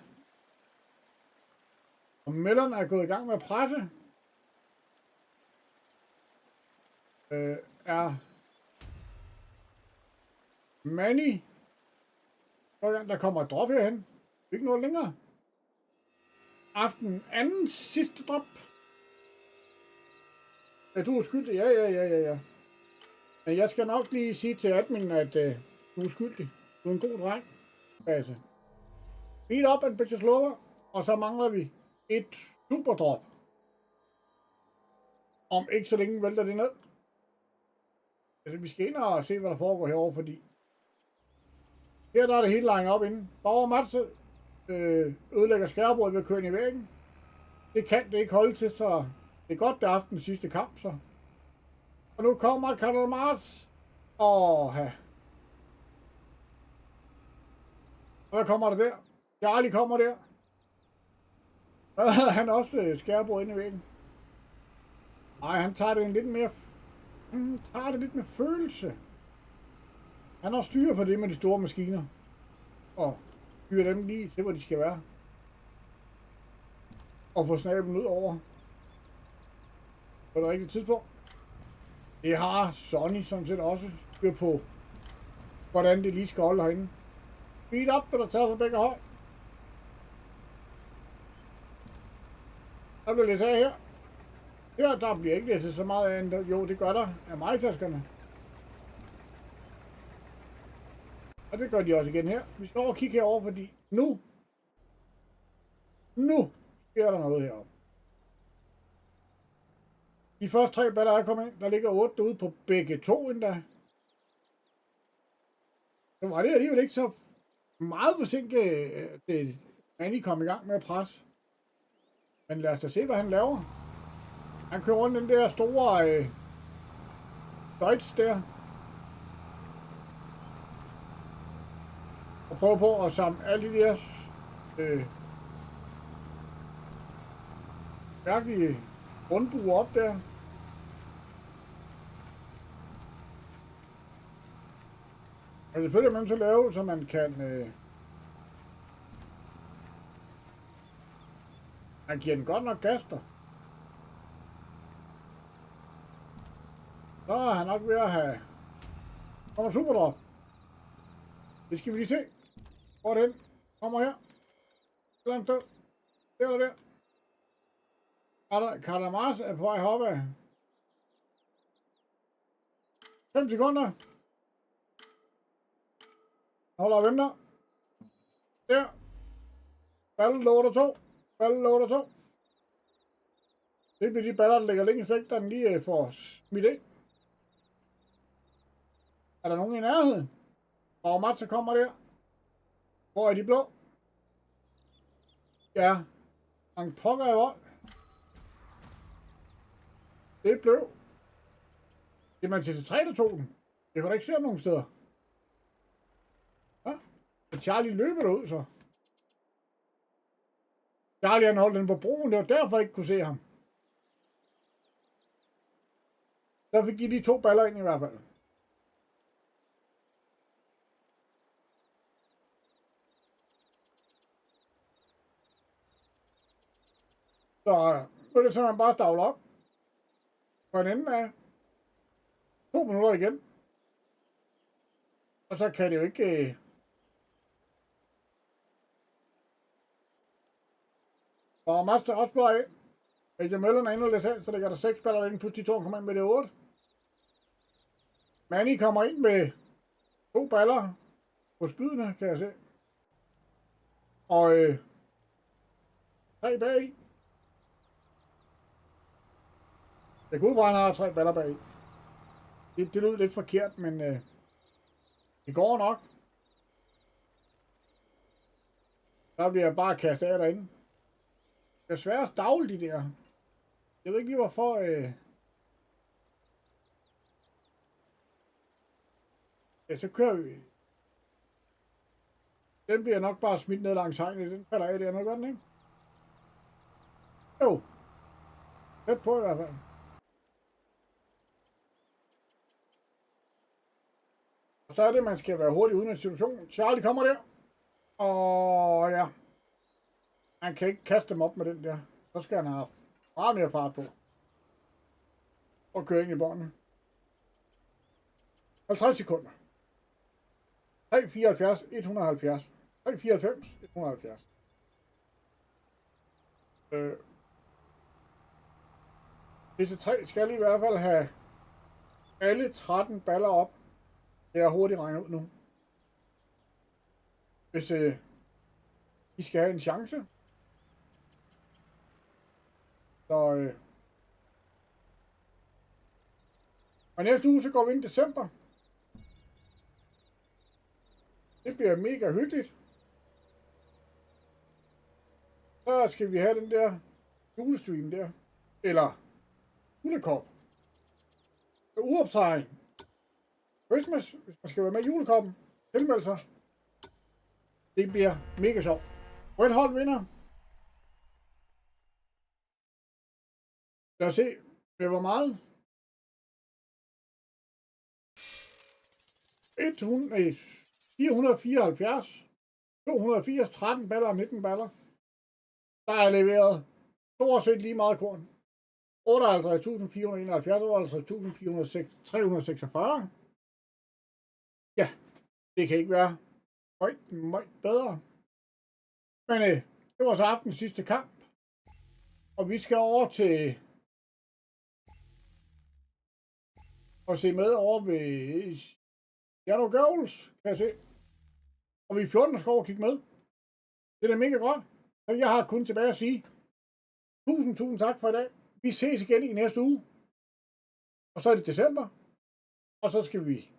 S1: Og Mellon er gået i gang med at presse. Er Manny. Der kommer et drop herhen. Ikke noget længere. Aften anden sidste drop. Ja, du er skyldig. Ja. Men jeg skal nok lige sige til admin, at du er skyldig. Du er en god dreng. Altså. Beat op en bitch slower. Og så mangler vi et super drop. Om ikke så længe vælter det ned. Altså, vi skal ind og se, hvad der foregår herovre, fordi her der er det hele line op inden. Bauer Mats ødelægger skærebordet ved at køre ind i væggen. Det kan det ikke holde til, så det er godt, det er aftenens sidste kamp, så. Og nu kommer Karl Mars. Og hvad kommer der der? Charlie kommer der. Han er også skærebordet ind i væggen. Nej, han tager det lidt mere... Han tager det lidt med følelse. Han har styr på det med de store maskiner. Og styrer dem lige til, hvor de skal være. Og få snablen ud over. På det rigtige tidspunkt. Det har Sonny sådan set også styr på, hvordan det lige skal holde herinde. Speed up, der taget fra begge hold. Der bliver lidt af her. Her, der bliver ikke læsset så meget af, jo, det gør der af majtaskerne. Og det gør de også igen her. Vi skal over og kigge herover, fordi nu sker der noget heroppe. De første 3 baller er kommet ind. Der ligger 8 derude på begge to endda. Så var det alligevel ikke så meget forsinket, at Manny kom i gang med at presse. Men lad os da se, hvad han laver. Han kører rundt den der store Deutsch der. Og prøver på at samle alle de der mærkelige rundbuer op der. Og selvfølgelig er man så lave, så man kan... han giver den godt nok gas der. Så er han nok ved at have... Kommer superdrop. Det skal vi lige se. Hvor er det hen? Kommer her. Et eller andet sted. Der eller der. Karl Mars er på vej heroppe af. 5 sekunder. Holder og venter. Der. Ballen loader 2. Ballen loader 2. Det bliver de baller, der ligger længst væk, der den lige får smidt ind. Er der nogen i nærheden? Og Mats kommer der. Hvor er de blå? Ja. Han pokker i vold. Det blev. Det er man til 3, der tog den. Det kan du ikke se nogen steder. Ja. Og Charlie løber derud så. Charlie han holdt den på broen, det var derfor jeg ikke kunne se ham. Der fik de 2 baller ind i hvert fald. Så nu er det simpelthen bare stavle op. På en ende af 2 minutter igen. Og så kan det jo ikke... Og Mads er også på af. Hvis jeg møller mig endnu lidt af, så ligger der 6 baller ind, plus de 2 kommer ind med det 8. Manny kommer ind med 2 baller på spydene, kan jeg se. Og 3 bag. Det kunne bare, han har 3 baller bag. Det lød lidt forkert, men det går nok. Der bliver jeg bare kastet af derinde. Det er svært at stavle de der. Jeg ved ikke lige hvorfor. Ja, så kører vi. Den bliver nok bare smidt ned langs hegnet. Den falder af, det er noget godt, ikke? Jo. Tæt på i hvert fald. Og så er det, man skal være hurtig uden en situation. Charlie kommer der. Og ja. Han kan ikke kaste dem op med den der. Så skal han have meget mere fart på. Og køre ind i bånden. 50 sekunder. 3,74, 170. 3,94, 170. Disse 3 skal i hvert fald have alle 13 baller op. Det er hurtigt regnet ud nu. Hvis I skal have en chance. Så og næste uge så går vi ind i december. Det bliver mega hyggeligt. Så skal vi have den der julestream der. Eller julekop. Uoptegning. Christmas, hvis man skal være med i julekoppen. Tilmeld sig. Det bliver mega sjovt. Rødt hold vinder. Lad os se, med hvor meget. 474, 280, 13 baller og 19 baller. Der er leveret stort set lige meget korn. 58.471, 58.346. Ja, det kan ikke være meget bedre. Men det var så aftens sidste kamp. Og vi skal over til og se med over ved Jano Girls, kan jeg se. Og vi er 14, der skal over og kigge med. Det er da mega godt. Så jeg har kun tilbage at sige tusind tak for i dag. Vi ses igen i næste uge. Og så er det december. Og så skal vi